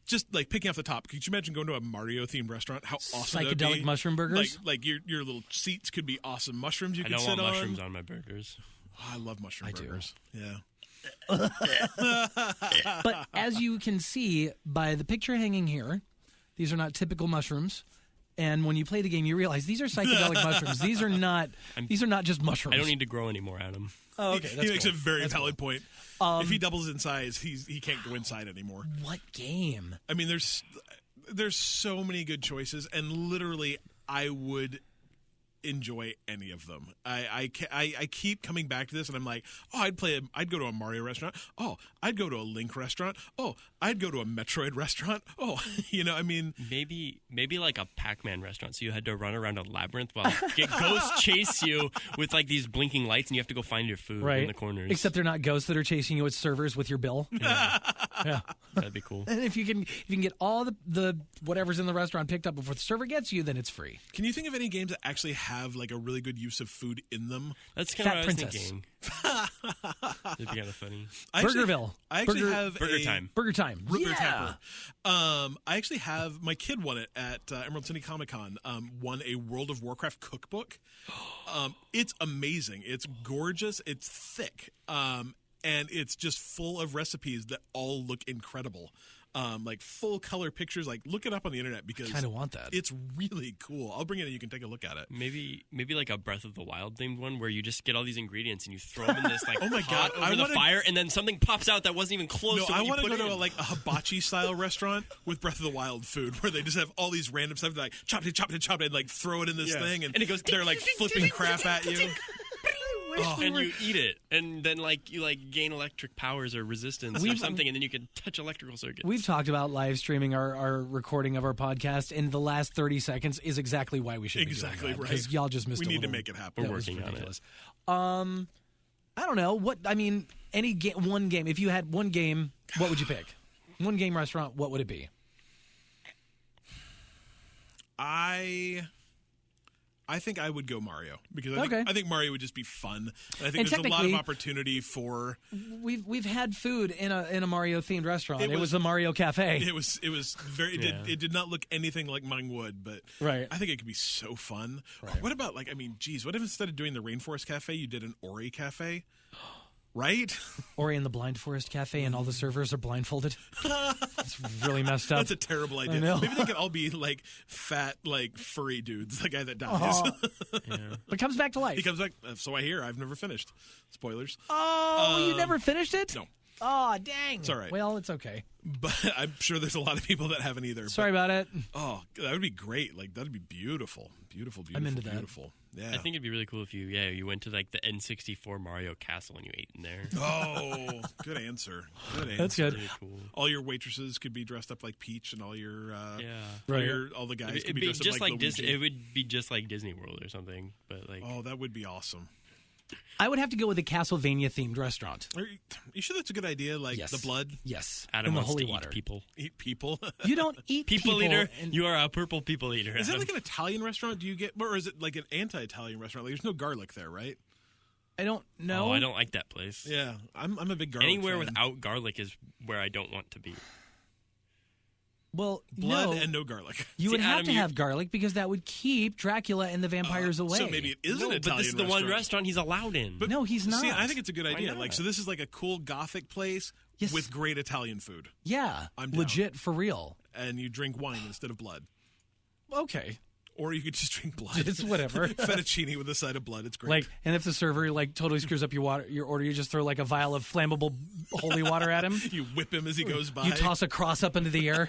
Just picking off the top, could you imagine going to a Mario themed restaurant? How awesome that would be? Psychedelic mushroom burgers? Your little seats could be awesome mushrooms you could sit on. I don't want mushrooms on my burgers. Oh, I love mushroom burgers. Yeah. But as you can see by the picture hanging here, these are not typical mushrooms. And when you play the game, you realize these are psychedelic mushrooms. These are not just mushrooms. I don't need to grow any more, Adam. Oh, okay. He makes a very valid point. If he doubles in size, he can't go inside anymore. What game? I mean, there's so many good choices, and literally, I would enjoy any of them. I keep coming back to this, and I'm like, I'd go to a Mario restaurant. Oh, I'd go to a Link restaurant. Oh, I'd go to a Metroid restaurant. Oh, maybe like a Pac-Man restaurant. So you had to run around a labyrinth while ghosts chase you with these blinking lights, and you have to go find your food in the corners. Except they're not ghosts that are chasing you; it's servers with your bill. Yeah, that'd be cool. And if you can get all the whatever's in the restaurant picked up before the server gets you, then it's free. Can you think of any games that actually have a really good use of food in them? That's kind of what I was thinking. That'd be kind of funny. Burgerville. I actually have Burger Time. Burger Time. Tapper. I actually have my kid won it at Emerald City Comic Con. Won a World of Warcraft cookbook. It's amazing. It's gorgeous. It's thick. And it's just full of recipes that all look incredible. Full color pictures. Look it up on the internet because I kind of want that. It's really cool. I'll bring it in. You can take a look at it. Maybe like a Breath of the Wild themed one where you just get all these ingredients and you throw them in this oh my God, over the fire, and then something pops out that wasn't even close. No, to what I want to go to a hibachi style restaurant with Breath of the Wild food where they just have all these random stuff. They're chop it, and throw it in this thing, and it goes. They're flipping crap at you. And you eat it, and then you gain electric powers or resistance or something, and then you can touch electrical circuits. We've talked about live streaming our recording of our podcast, and the last 30 seconds is exactly why we should be doing that, right, because y'all just missed. We need to make it happen. We're working on it. I don't know any one game. If you had one game, what would you pick? One game restaurant, what would it be? I I think I would go Mario because Okay. I think Mario would just be fun. And I think And there's a lot of technically- opportunity for. We've had food in a Mario themed restaurant. It It was was- the Mario Cafe. It was very. It did not look anything like mine would, but Right. I think it could be so fun. What about what if instead of doing the Rainforest Cafe, you did an Ori Cafe? Right? Or in the Blind Forest Cafe, and all the servers are blindfolded. It's really messed up. That's a terrible idea. know. Maybe they could all be like fat, like furry dudes. The guy that dies. But comes back to life. He comes back. So I hear. I've never finished. Spoilers. Oh, you never finished it? No. Oh, dang. It's all right. Well, it's okay. But I'm sure there's a lot of people that haven't either. Sorry about it. Oh, that would be great. Like that'd be beautiful, beautiful, beautiful. I'm into that. Beautiful. Yeah. I think it'd be really cool if you went to like the N64 Mario Castle and you ate in there. Oh, good answer. Good answer. That's good. Really cool. All your waitresses could be dressed up like Peach, and all your Right. all the guys It'd could be be dressed just up like like Luigi. Disney. It would be just like Disney World or something. But like, Oh, that would be awesome. I would have to go with a Castlevania themed restaurant. Are you sure that's a good idea? Like Yes. the blood, Yes. Adam in the wants holy to water. eat people. eat people. You don't eat People eater. and- You are a purple people eater. Is it Adam. like an Italian restaurant? Do you get, or is it like an anti-Italian restaurant? Like there's no garlic there, right? I don't know. Oh, I don't like that place. Yeah, I'm a big garlic. Anywhere fan. without garlic is where I don't want to be. Well, blood no. and no garlic. You would See, have Adam, to you- have garlic because that would keep Dracula and the vampires away. So maybe it is No, an Italian but this is the restaurant. one restaurant he's allowed in. But No, he's not. See, I think it's a good idea. not? Like, so this is like a cool Gothic place Yes. with great Italian food, Yeah, I'm down. legit for real. and you drink wine instead of blood, Okay, or you could just drink blood. it's whatever. Fettuccine with a side of blood. It's great. Like, and if the server like totally screws up your order, you just throw like a vial of flammable holy water at him. you whip him as he goes by. You toss a cross up into the air.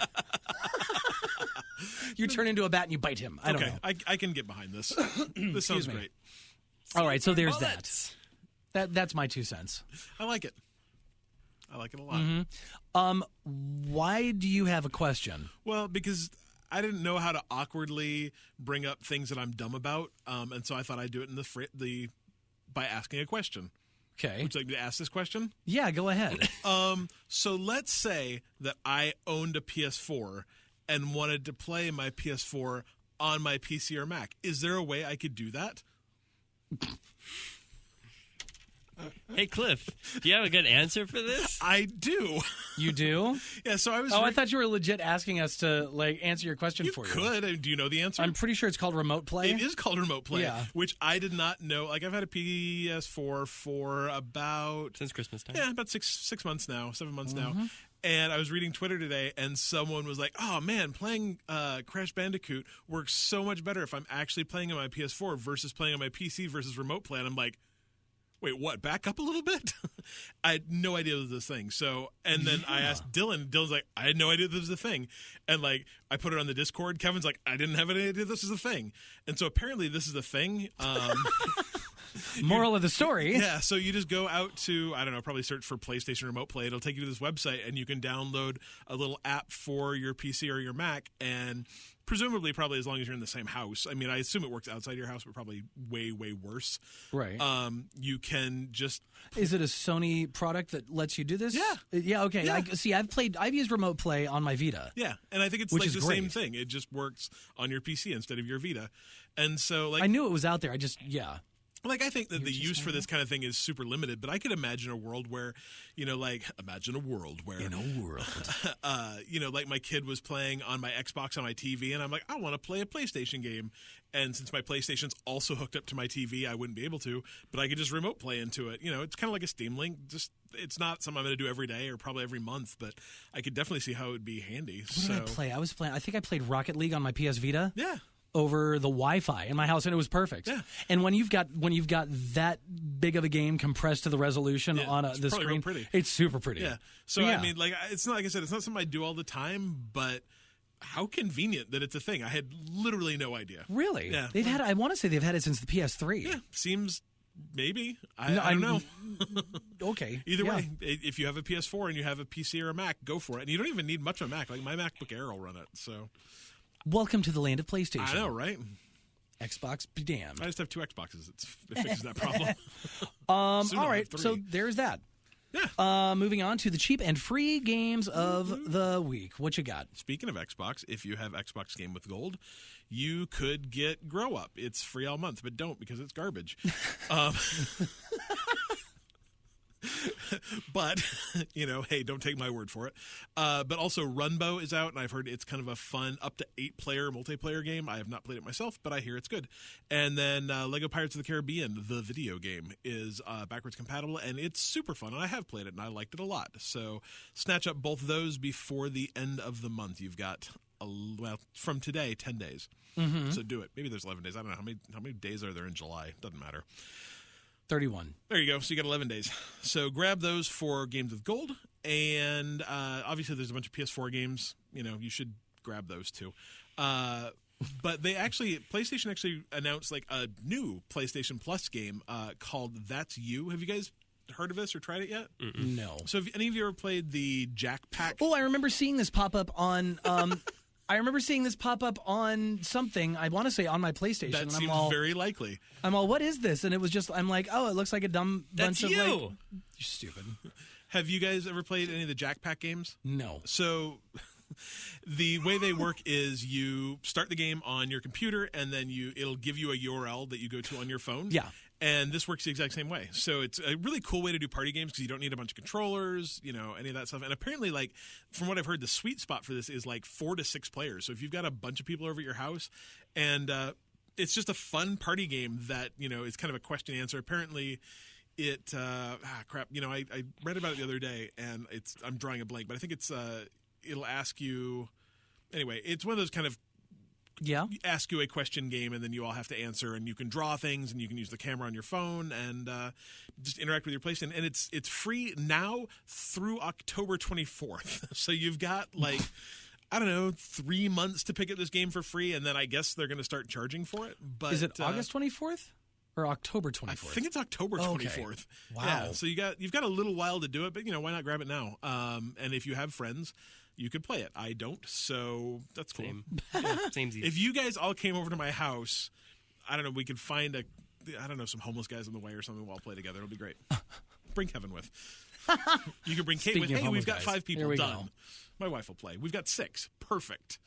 You turn into a bat and you bite him. I don't Okay, know. I can get behind this. This sounds me. great. All right, so there's Bullets. that's my 2 cents. I like it. I like it a lot. Why do you have a question? Well, because I didn't know how to awkwardly bring up things that I'm dumb about, and so I thought I'd do it in the by asking a question. Okay. Would you like me to ask this question? Yeah, go ahead. So let's say that I owned a PS4 and wanted to play my PS4 on my PC or Mac. Is there a way I could do that? Hey, Cliff, do you have a good answer for this? I do. You do? Yeah, so I was. Oh, I thought you were legit asking us to like answer your question you for you. could. Do you know the answer? I'm pretty sure it's called remote play. It is called remote play, Yeah. which I did not know. Like, I've had a PS4 for about Since Christmas time. about 6 months now, 7 months now. And I was reading Twitter today, and someone was like, "Oh man, playing Crash Bandicoot works so much better if I'm actually playing on my PS4 versus playing on my PC versus remote play." And I'm like, "Wait, what? Back up a little bit." I had no idea this was a thing. So, and then I asked Dylan. Dylan's like, "I had no idea this was a thing." And like, I put it on the Discord. Kevin's like, "I didn't have any idea this was a thing." And so apparently, this is a thing. Moral of the story. Yeah, so you just go out to, I don't know, probably search for PlayStation Remote Play. It'll take you to this website, and you can download a little app for your PC or your Mac, and presumably, probably as long as you're in the same house. I mean, I assume it works outside your house, but probably way, way worse. Right. You can just... Is it a Sony product that lets you do this? Yeah. Yeah, okay. Yeah. I've used remote play on my Vita. Yeah, and I think it's Which like is the great. same thing. It just works on your PC instead of your Vita. And so, like... I knew it was out there. Like, I think that the use for this kind of thing is super limited, but I could imagine a world where, imagine a world where, In a world. like my kid was playing on my Xbox on my TV, and I'm like, I want to play a PlayStation game. And since my PlayStation's also hooked up to my TV, I wouldn't be able to, but I could just remote play into it. It's kind of like a Steam Link. Just, it's not something I'm going to do every day or probably every month, but I could definitely see how it would be handy. What did I play? I think I played Rocket League on my PS Vita. Yeah. Over the Wi-Fi in my house, and it was perfect. Yeah. And when you've got that big of a game compressed to the resolution on it's the probably screen, real pretty. it's super pretty. Yeah. So, Yeah. I mean, like, it's not, like I said, it's not something I do all the time, but how convenient that it's a thing. I had literally no idea. Really? Yeah. They've had. I want to say they've had it since the PS3. Yeah. Seems maybe. I No, don't know. Okay. Either Yeah. way, if you have a PS4 and you have a PC or a Mac, go for it. And you don't even need much of a Mac. Like, my MacBook Air will run it. So, Welcome to the land of PlayStation. I know, right? Xbox be damned. I just have 2 Xboxes. It fixes that problem. All Soon I'll right. have 3. So there's that. Yeah. Moving on to the cheap and free games of the week. What you got? Speaking of Xbox, if you have Xbox Game with Gold, you could get Grow Up. It's free all month, but don't because it's garbage. But, hey, don't take my word for it. But also Runbow is out, and I've heard it's kind of a fun up to 8-player multiplayer game. I have not played it myself, but I hear it's good. And then Lego Pirates of the Caribbean, the video game, is backwards compatible, and it's super fun. And I have played it, and I liked it a lot. So snatch up both those before the end of the month. You've got, from today, 10 days. Mm-hmm. So do it. Maybe there's 11 days. I don't know. How many days are there in July? Doesn't matter. 31. There you go. So you got 11 days. So grab those for Games with Gold. And obviously there's a bunch of PS4 games. You should grab those too. But PlayStation actually announced like a new PlayStation Plus game called That's You. Have you guys heard of this or tried it yet? Mm-mm. No. So have any of you ever played the Jack Pack? Oh, I remember seeing this pop up on... something, I want to say on my PlayStation. That and seems very likely. I'm all, what is this? And it was just, I'm like, oh, it looks like a dumb bunch That's of you. You're stupid. Have you guys ever played any of the Jack Pack games? No. So the way they work is you start the game on your computer, and then it'll give you a URL that you go to on your phone. Yeah. And this works the exact same way. So it's a really cool way to do party games because you don't need a bunch of controllers, any of that stuff. And apparently, like, from what I've heard, the sweet spot for this is like 4 to 6 players. So if you've got a bunch of people over at your house, and it's just a fun party game that, is kind of a question and answer. Apparently, it crap. I read about it the other day, and I'm drawing a blank, but I think it'll ask you. Anyway, it's one of those kind of ask you a question game, and then you all have to answer, and you can draw things, and you can use the camera on your phone and just interact with your PlayStation. And it's free now through October 24th. So you've got like I don't know 3 months to pick up this game for free, and then I guess they're going to start charging for it. But is it August 24th or October 24th? I think it's October 24th. Okay. Wow. Yeah, so you've got a little while to do it, but why not grab it now? And if you have friends, you could play it. I don't, so that's cool. Same. If you guys all came over to my house, I don't know, we could find some homeless guys on the way or something. We'll all play together. It'll be great. Bring Kevin with. You can bring Kate with. Hey, we've got 5 people done. Go. My wife will play. We've got 6. Perfect.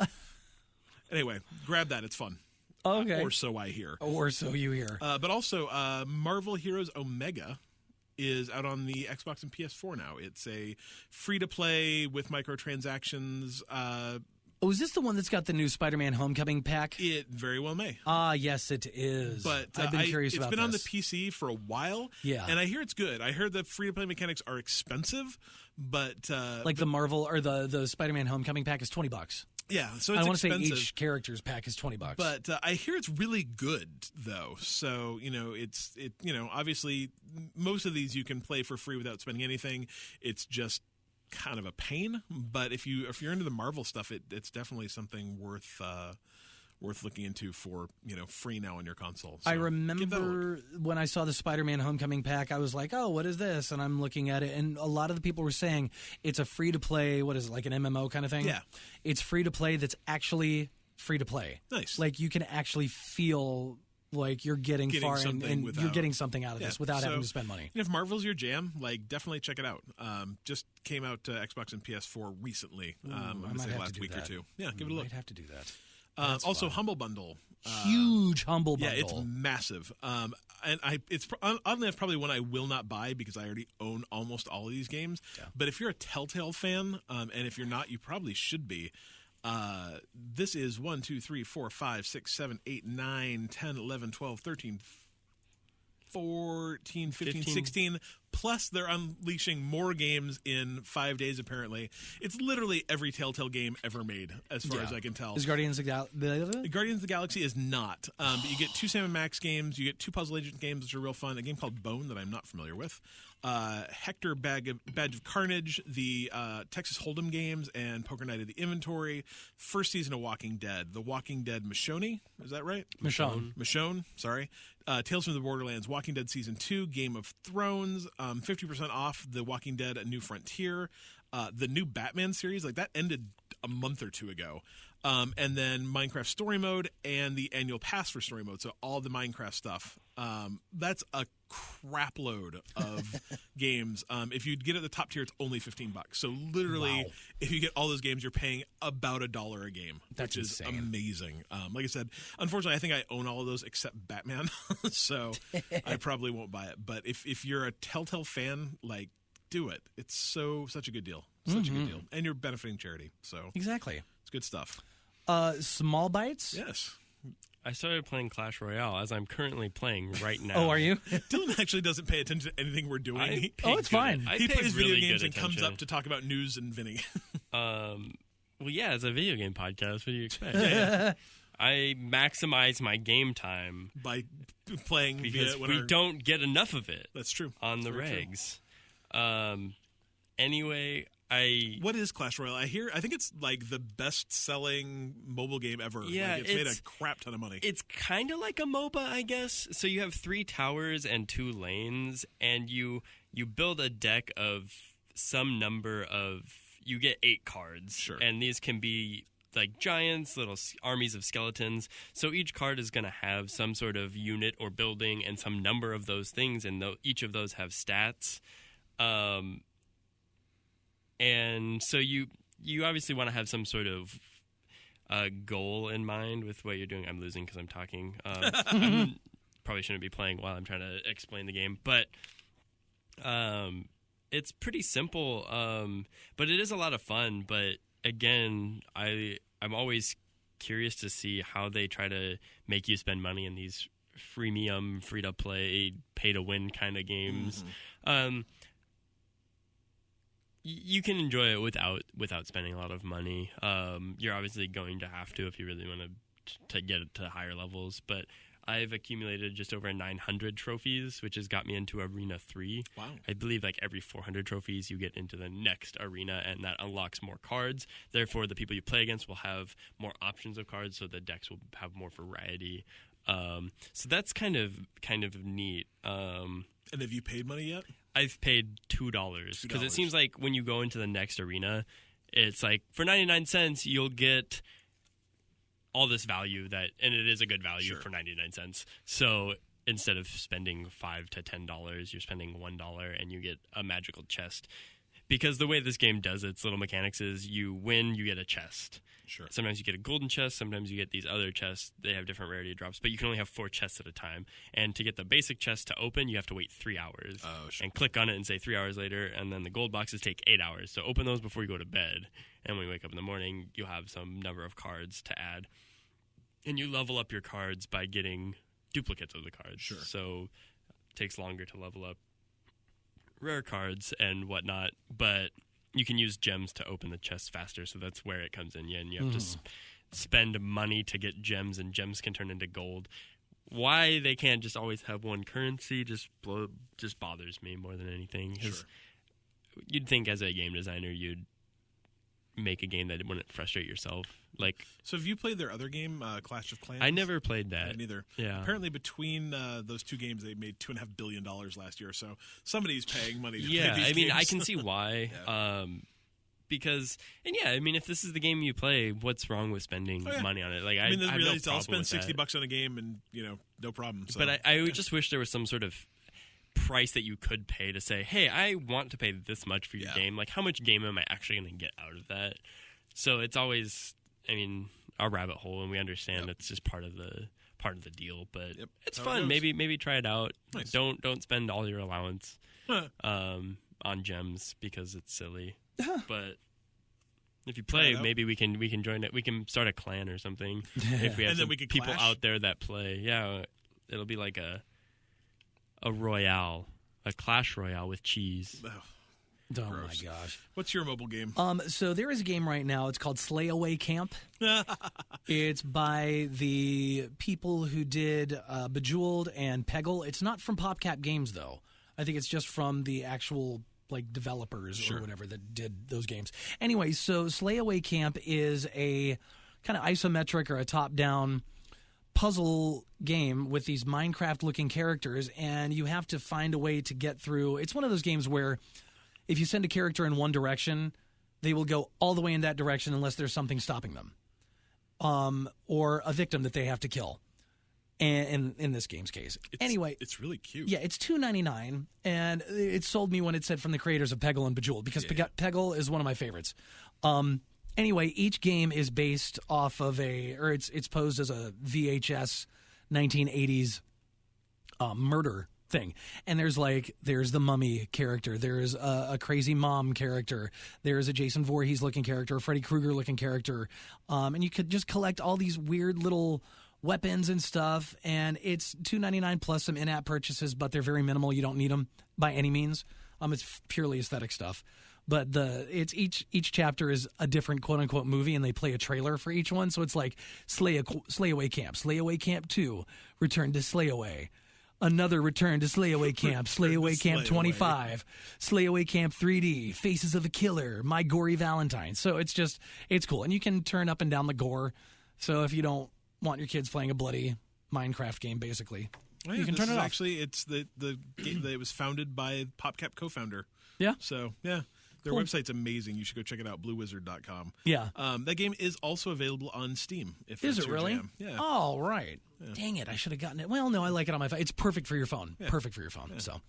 Anyway, grab that. It's fun. Okay. Or so I hear. Or so you hear. But also, Marvel Heroes Omega is out on the Xbox and PS4 now. It's a free-to-play with microtransactions. Is this the one that's got the new Spider-Man Homecoming pack? It very well may. Yes, it is. But I've been curious about this. It's been on the PC for a while. Yeah. And I hear it's good. I heard the free-to-play mechanics are expensive, but... like the Marvel or the Spider-Man Homecoming pack is $20. Yeah, so it's I want to expensive. say each character's pack is $20. But I hear it's really good, though. So, obviously most of these you can play for free without spending anything. It's just kind of a pain. But if you're into the Marvel stuff, it's definitely something worth looking into for free now on your console. So I remember when I saw the Spider-Man Homecoming pack, I was like, oh, what is this? And I'm looking at it, and a lot of the people were saying it's a free-to-play, what is it, like an MMO kind of thing? Yeah. It's free-to-play that's actually free-to-play. Nice. Like, you can actually feel like you're getting far and you're getting something out of this without having to spend money. If Marvel's your jam, definitely check it out. Just came out to Xbox and PS4 recently. I'm going to say last week or two. Yeah, give it a look. I'd have to do that. Also, fun. Humble Bundle. Huge Humble Bundle. Yeah, it's massive. And it's oddly enough probably one I will not buy because I already own almost all of these games. Yeah. But if you're a Telltale fan, and if you're not, you probably should be. This is 1, 2, 3, 4, 5, 6, 7, 8, 9, 10, 11, 12, 13, 14, 15, 16. Plus, they're unleashing more games in 5 days, apparently. It's literally every Telltale game ever made, as far as I can tell. Is Guardians of the Guardians of the Galaxy is not. But you get 2 Sam & Max games. You get 2 Puzzle Agent games, which are real fun. A game called Bone that I'm not familiar with. Hector Badge of Carnage, the Texas Hold'em games, and Poker Night of the Inventory. First season of Walking Dead. The Walking Dead Michonne, is that right? Michonne, sorry. Tales from the Borderlands, Walking Dead Season 2, Game of Thrones, 50% off The Walking Dead A New Frontier, the new Batman series. That ended a month or two ago. And then Minecraft Story Mode and the annual pass for Story Mode. So all the Minecraft stuff. That's a crap load of games. If you get at the top tier, it's only $15. So literally, if you get all those games, you're paying about $1 a game. That's which is insane. Amazing. Like I said, unfortunately, I think I own all of those except Batman. So I probably won't buy it. But if you're a Telltale fan, like, do it. It's such a good deal. Such a good deal. And you're benefiting charity. So Exactly. it's good stuff. Small Bites? Yes. I started playing Clash Royale as I'm currently playing right now. Oh, are you? Dylan actually doesn't pay attention to anything we're doing. It's fine. He plays video games and comes up to talk about news and Vinnie. Well, yeah, it's a video game podcast. What do you expect? I maximize my game time by playing because we don't get enough of it. That's true. On the regs. Anyway, what is Clash Royale? I think it's like the best-selling mobile game ever. Yeah, it's made a crap ton of money. It's kind of like a MOBA, I guess. So you have 3 towers and 2 lanes, and you build a deck of some number of. You get 8 cards, sure, and these can be like giants, little armies of skeletons. So each card is going to have some sort of unit or building and some number of those things, and each of those have stats. And so you obviously want to have some sort of goal in mind with what you're doing. I'm losing because I'm talking. Probably shouldn't be playing while I'm trying to explain the game. But it's pretty simple, but it is a lot of fun. But again, I'm always curious to see how they try to make you spend money in these freemium, free-to-play, pay-to-win kind of games. Mm-hmm. You can enjoy it without spending a lot of money. You're obviously going to have to if you really want to get it to higher levels. But I've accumulated just over 900 trophies, which has got me into Arena 3. Wow. I believe like every 400 trophies, you get into the next arena, and that unlocks more cards. Therefore, the people you play against will have more options of cards, so the decks will have more variety. So that's kind of neat. And have you paid money yet? I've paid $2 because it seems like when you go into the next arena, it's like for 99 cents you'll get all this value and it is a good value for 99 cents. So instead of spending $5 to $10, you're spending $1 and you get a magical chest. Because the way this game does its little mechanics is you win, you get a chest. Sure. Sometimes you get a golden chest. Sometimes you get these other chests. They have different rarity drops, but you can only have 4 chests at a time. And to get the basic chest to open, you have to wait 3 hours. Oh, sure. And click on it and say 3 hours later. And then the gold boxes take 8 hours. So open those before you go to bed. And when you wake up in the morning, you'll have some number of cards to add. And you level up your cards by getting duplicates of the cards. Sure. So it takes longer to level up rare cards and whatnot, but you can use gems to open the chests faster, so that's where it comes in. Yeah, and you have to spend money to get gems, and gems can turn into gold. Why they can't just always have one currency just bothers me more than anything. Sure. You'd think as a game designer you'd make a game that wouldn't frustrate yourself. So have you played their other game, Clash of Clans? I never played that. I neither. Yeah. Apparently between those 2 games, they made $2.5 billion last year. So somebody's paying money to play these games. I can see why. Because, if this is the game you play, what's wrong with spending money on it? Like, I have no problem I'll spend with $60 that. on a game and, no problem. So. But I just wish there was some sort of price that you could pay to say, hey, I want to pay this much for your game. Like, how much game am I actually going to get out of that? So it's always, a rabbit hole, and we understand it's just part of the deal. But it's fun. Maybe try it out. Nice. Don't spend all your allowance on gems because it's silly. But if you play, maybe we can join it. We can start a clan or something. If we have some people out there that play, it'll be like a royale, a Clash Royale with cheese. Oh, gross. My gosh! What's your mobile game? So there is a game right now. It's called Slayaway Camp. It's by the people who did Bejeweled and Peggle. It's not from PopCap Games though. I think it's just from the actual developers or whatever that did those games. Anyway, so Slayaway Camp is a kind of isometric or a top-down puzzle game with these Minecraft-looking characters, and you have to find a way to get through. It's one of those games where if you send a character in one direction, they will go all the way in that direction unless there's something stopping them, or a victim that they have to kill. And in this game's case, anyway, it's really cute. Yeah, it's $2.99, and it sold me when it said from the creators of Peggle and Bejeweled, because Peggle is one of my favorites. Anyway, each game is based off of it's posed as a VHS 1980s murder thing, and there's the mummy character, there's a crazy mom character, there's a Jason Voorhees looking character, a Freddy Krueger looking character, and you could just collect all these weird little weapons and stuff, and it's $2.99 plus some in-app purchases, but they're very minimal. You don't need them by any means. It's purely aesthetic stuff. But each chapter is a different quote unquote movie, and they play a trailer for each one. So it's like Slayaway Camp, Slayaway Camp 2, Return to Slayaway, another Return to Slayaway Camp, Slayaway Camp 25, Slayaway Camp 3D, Faces of a Killer, My Gory Valentine. So it's cool, and you can turn up and down the gore. So if you don't want your kids playing a bloody Minecraft game, basically, you can turn it off. Actually, it's the game that it was founded by PopCap co-founder. Yeah. So yeah, their Cool. website's amazing. You should go check it out, bluewizard.com. Yeah. That game is also available on Steam. If Is that's it your really? jam. Yeah. Oh, right. Yeah. Dang it! I should have gotten it. Well, no, I like it on my phone. It's perfect for your phone. Yeah. Perfect for your phone. Yeah. So,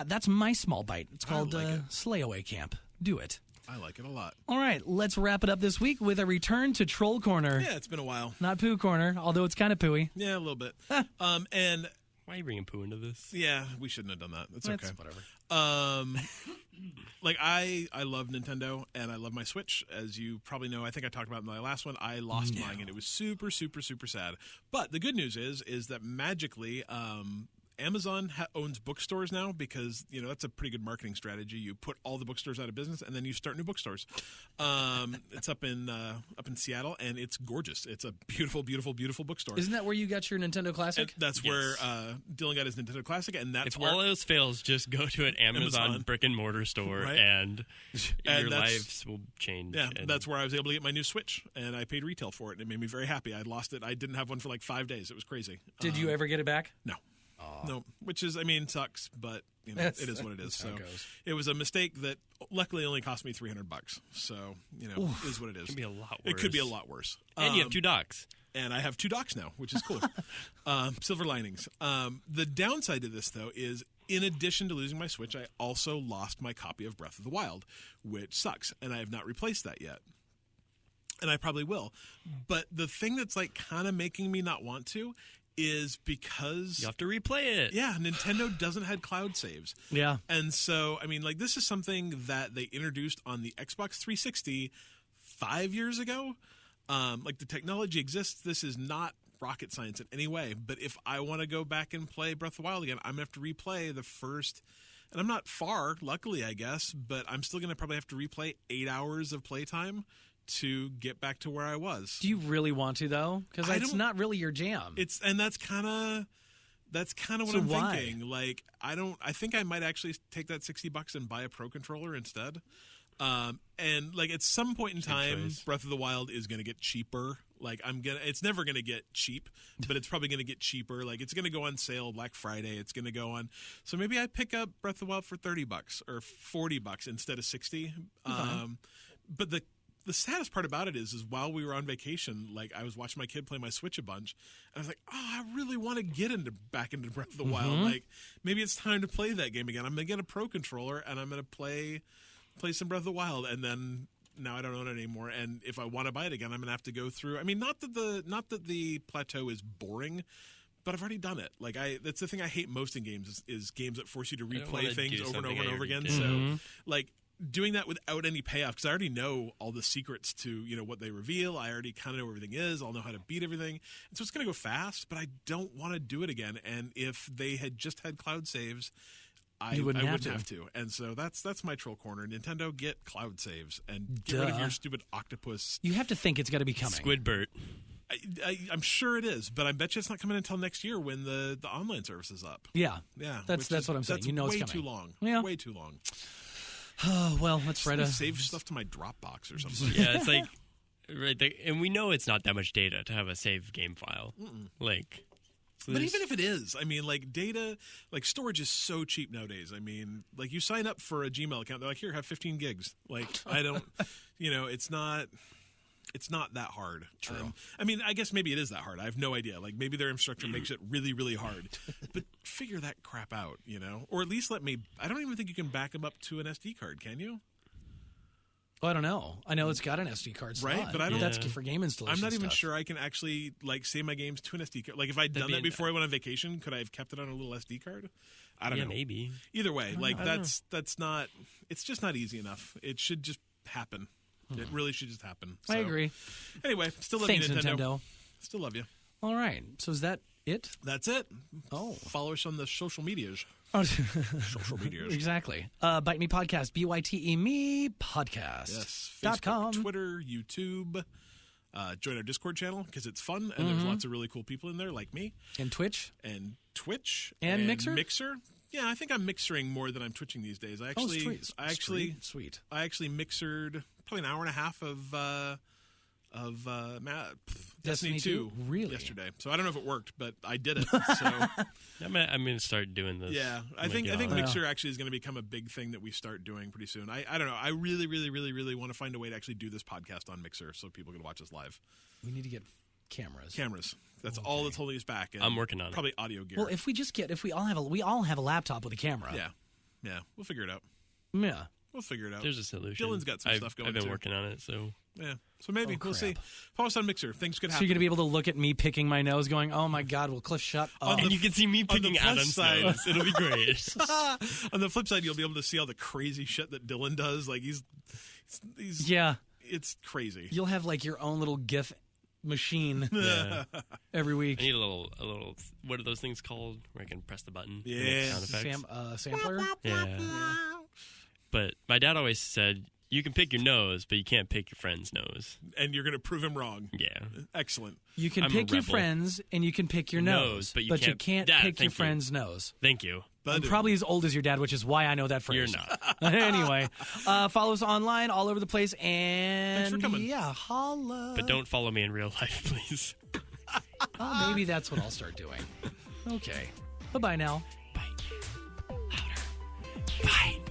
that's my small bite. It's called Slayaway Camp. Do it. I like it a lot. All right, let's wrap it up this week with a return to Troll Corner. Yeah, it's been a while. Not Poo Corner, although it's kind of pooey. Yeah, a little bit. And why are you bringing poo into this? Yeah, we shouldn't have done that. That's okay. Whatever. I love Nintendo, and I love my Switch. As you probably know, I think I talked about in my last one, I lost mine, and it was super, super, super sad. But the good news is that magically, Amazon owns bookstores now, because that's a pretty good marketing strategy. You put all the bookstores out of business, and then you start new bookstores. It's up in Seattle, and it's gorgeous. It's a beautiful, beautiful, beautiful bookstore. Isn't that where you got your Nintendo Classic? And that's where Dylan got his Nintendo Classic, and that's if where all else fails, just go to an Amazon brick and mortar store, right? and your lives will change. Yeah, that's where I was able to get my new Switch, and I paid retail for it, and it made me very happy. I lost it. I didn't have one for like 5 days. It was crazy. Did you ever get it back? No. No, which is, sucks, but it is what it is. So it was a mistake that luckily only cost me $300. So it is what it is. It could be a lot worse. It could be a lot worse. And you have 2 docks. And I have 2 docks now, which is cool. Silver linings. The downside to this, though, is in addition to losing my Switch, I also lost my copy of Breath of the Wild, which sucks, and I have not replaced that yet. And I probably will. But the thing that's kind of making me not want to is because you have to replay it. Yeah, Nintendo doesn't have cloud saves. Yeah. And so, this is something that they introduced on the Xbox 360 5 years ago. The technology exists. This is not rocket science in any way. But if I want to go back and play Breath of the Wild again, I'm going to have to replay the first. And I'm not far, luckily, I guess, but I'm still going to probably have to replay 8 hours of playtime to get back to where I was. Do you really want to, though? Because it's not really your jam. That's kind of what I'm thinking. I think I might actually take that $60 and buy a Pro controller instead. And at some point in time, Breath of the Wild is going to get cheaper. It's never going to get cheap, but it's probably going to get cheaper. It's going to go on sale Black Friday. It's going to go on. So maybe I pick up Breath of the Wild for $30 or $40 instead of $60. But the saddest part about it is while we were on vacation, I was watching my kid play my Switch a bunch, and I was like, I really want to get back into Breath of the Wild. Maybe it's time to play that game again. I'm going to get a Pro controller, and I'm going to play some Breath of the Wild, and then now I don't own it anymore. And if I want to buy it again, I'm going to have to go through. Not that the plateau is boring, but I've already done it. That's the thing I hate most in games is games that force you to replay things over and over and over again. So doing that without any payoff, because I already know all the secrets to what they reveal. I already kind of know everything is. I'll know how to beat everything, and so it's going to go fast. But I don't want to do it again. And if they had just had cloud saves, I wouldn't have to. And so that's my troll corner. Nintendo, get cloud saves and get rid of your stupid octopus. You have to think it's got to be coming. Squidbert. I'm sure it is, but I bet you it's not coming until next year when the online service is up. Yeah. That's what I'm saying. That's it's way coming. too long. Yeah. Way too long. Oh, well, let's try to save stuff to my Dropbox or something. Yeah, it's right there, and we know it's not that much data to have a save game file. But even if it is, I mean, like data, like storage is so cheap nowadays. I mean, like you sign up for a Gmail account, they're like, here, have 15 gigs. Like, I don't, it's not that hard. True. I mean, I guess maybe it is that hard. I have no idea. Like maybe their infrastructure makes it really, really hard. But figure that crap out, or at least I don't even think you can back them up to an SD card, can you? Well, I don't know. I know it's got an SD card slot. Right, but I don't. That's for game installation. I'm not even stuff. sure I can actually save my games to an SD card. Like if I'd done that before I went on vacation, could I have kept it on a little SD card? I don't know. Maybe. Either way, that's not. It's just not easy enough. It should just happen. It really should just happen. So, I agree. Anyway, still love Thanks, you, Nintendo. Still love you. All right. So is that it? That's it. Oh. Follow us on the social medias. Social medias. Exactly. Bite Me Podcast, BYTE Me Podcast. Yes. Facebook, Twitter, YouTube. Join our Discord channel because it's fun and there's lots of really cool people in there like me. And Twitch. And Twitch. And Mixer? Mixer. Yeah, I think I'm mixering more than I'm twitching these days. I actually mixered probably an hour and a half of Destiny 2 yesterday. So I don't know if it worked, but I did it. So I'm gonna start doing this. Yeah, I think Mixer actually is going to become a big thing that we start doing pretty soon. I don't know. I really, really, really, really want to find a way to actually do this podcast on Mixer so people can watch us live. We need to get cameras. That's all that's holding us back. And I'm working on it. Probably audio gear. Well, if we all have a laptop with a camera. Yeah, we'll figure it out. Yeah. We'll figure it out. There's a solution. Dylan's got some stuff going. I've been too. working on it, so yeah. So maybe we'll see. Follow us on Mixer. Things could happen. So you're gonna be able to look at me picking my nose, going, "Oh my God, will Cliff shut up?" And you can see me picking Adam's nose. It'll be great. On the flip side, you'll be able to see all the crazy shit that Dylan does. Like he's it's crazy. You'll have like your own little GIF machine every week. I need a little. What are those things called? Where I can press the button. Yeah. And make sound effects. Sampler. Yeah. But my dad always said, you can pick your nose, but you can't pick your friend's nose. And you're going to prove him wrong. Yeah. Excellent. You can pick your friends and you can pick your nose, but you can't pick your friend's nose. Thank you. I'm probably as old as your dad, which is why I know that phrase. You're not. Anyway, follow us online all over the place. And thanks for coming. Yeah, holla. But don't follow me in real life, please. Oh, maybe that's what I'll start doing. Okay. Bye-bye now. Bite me. Louder. Bite me.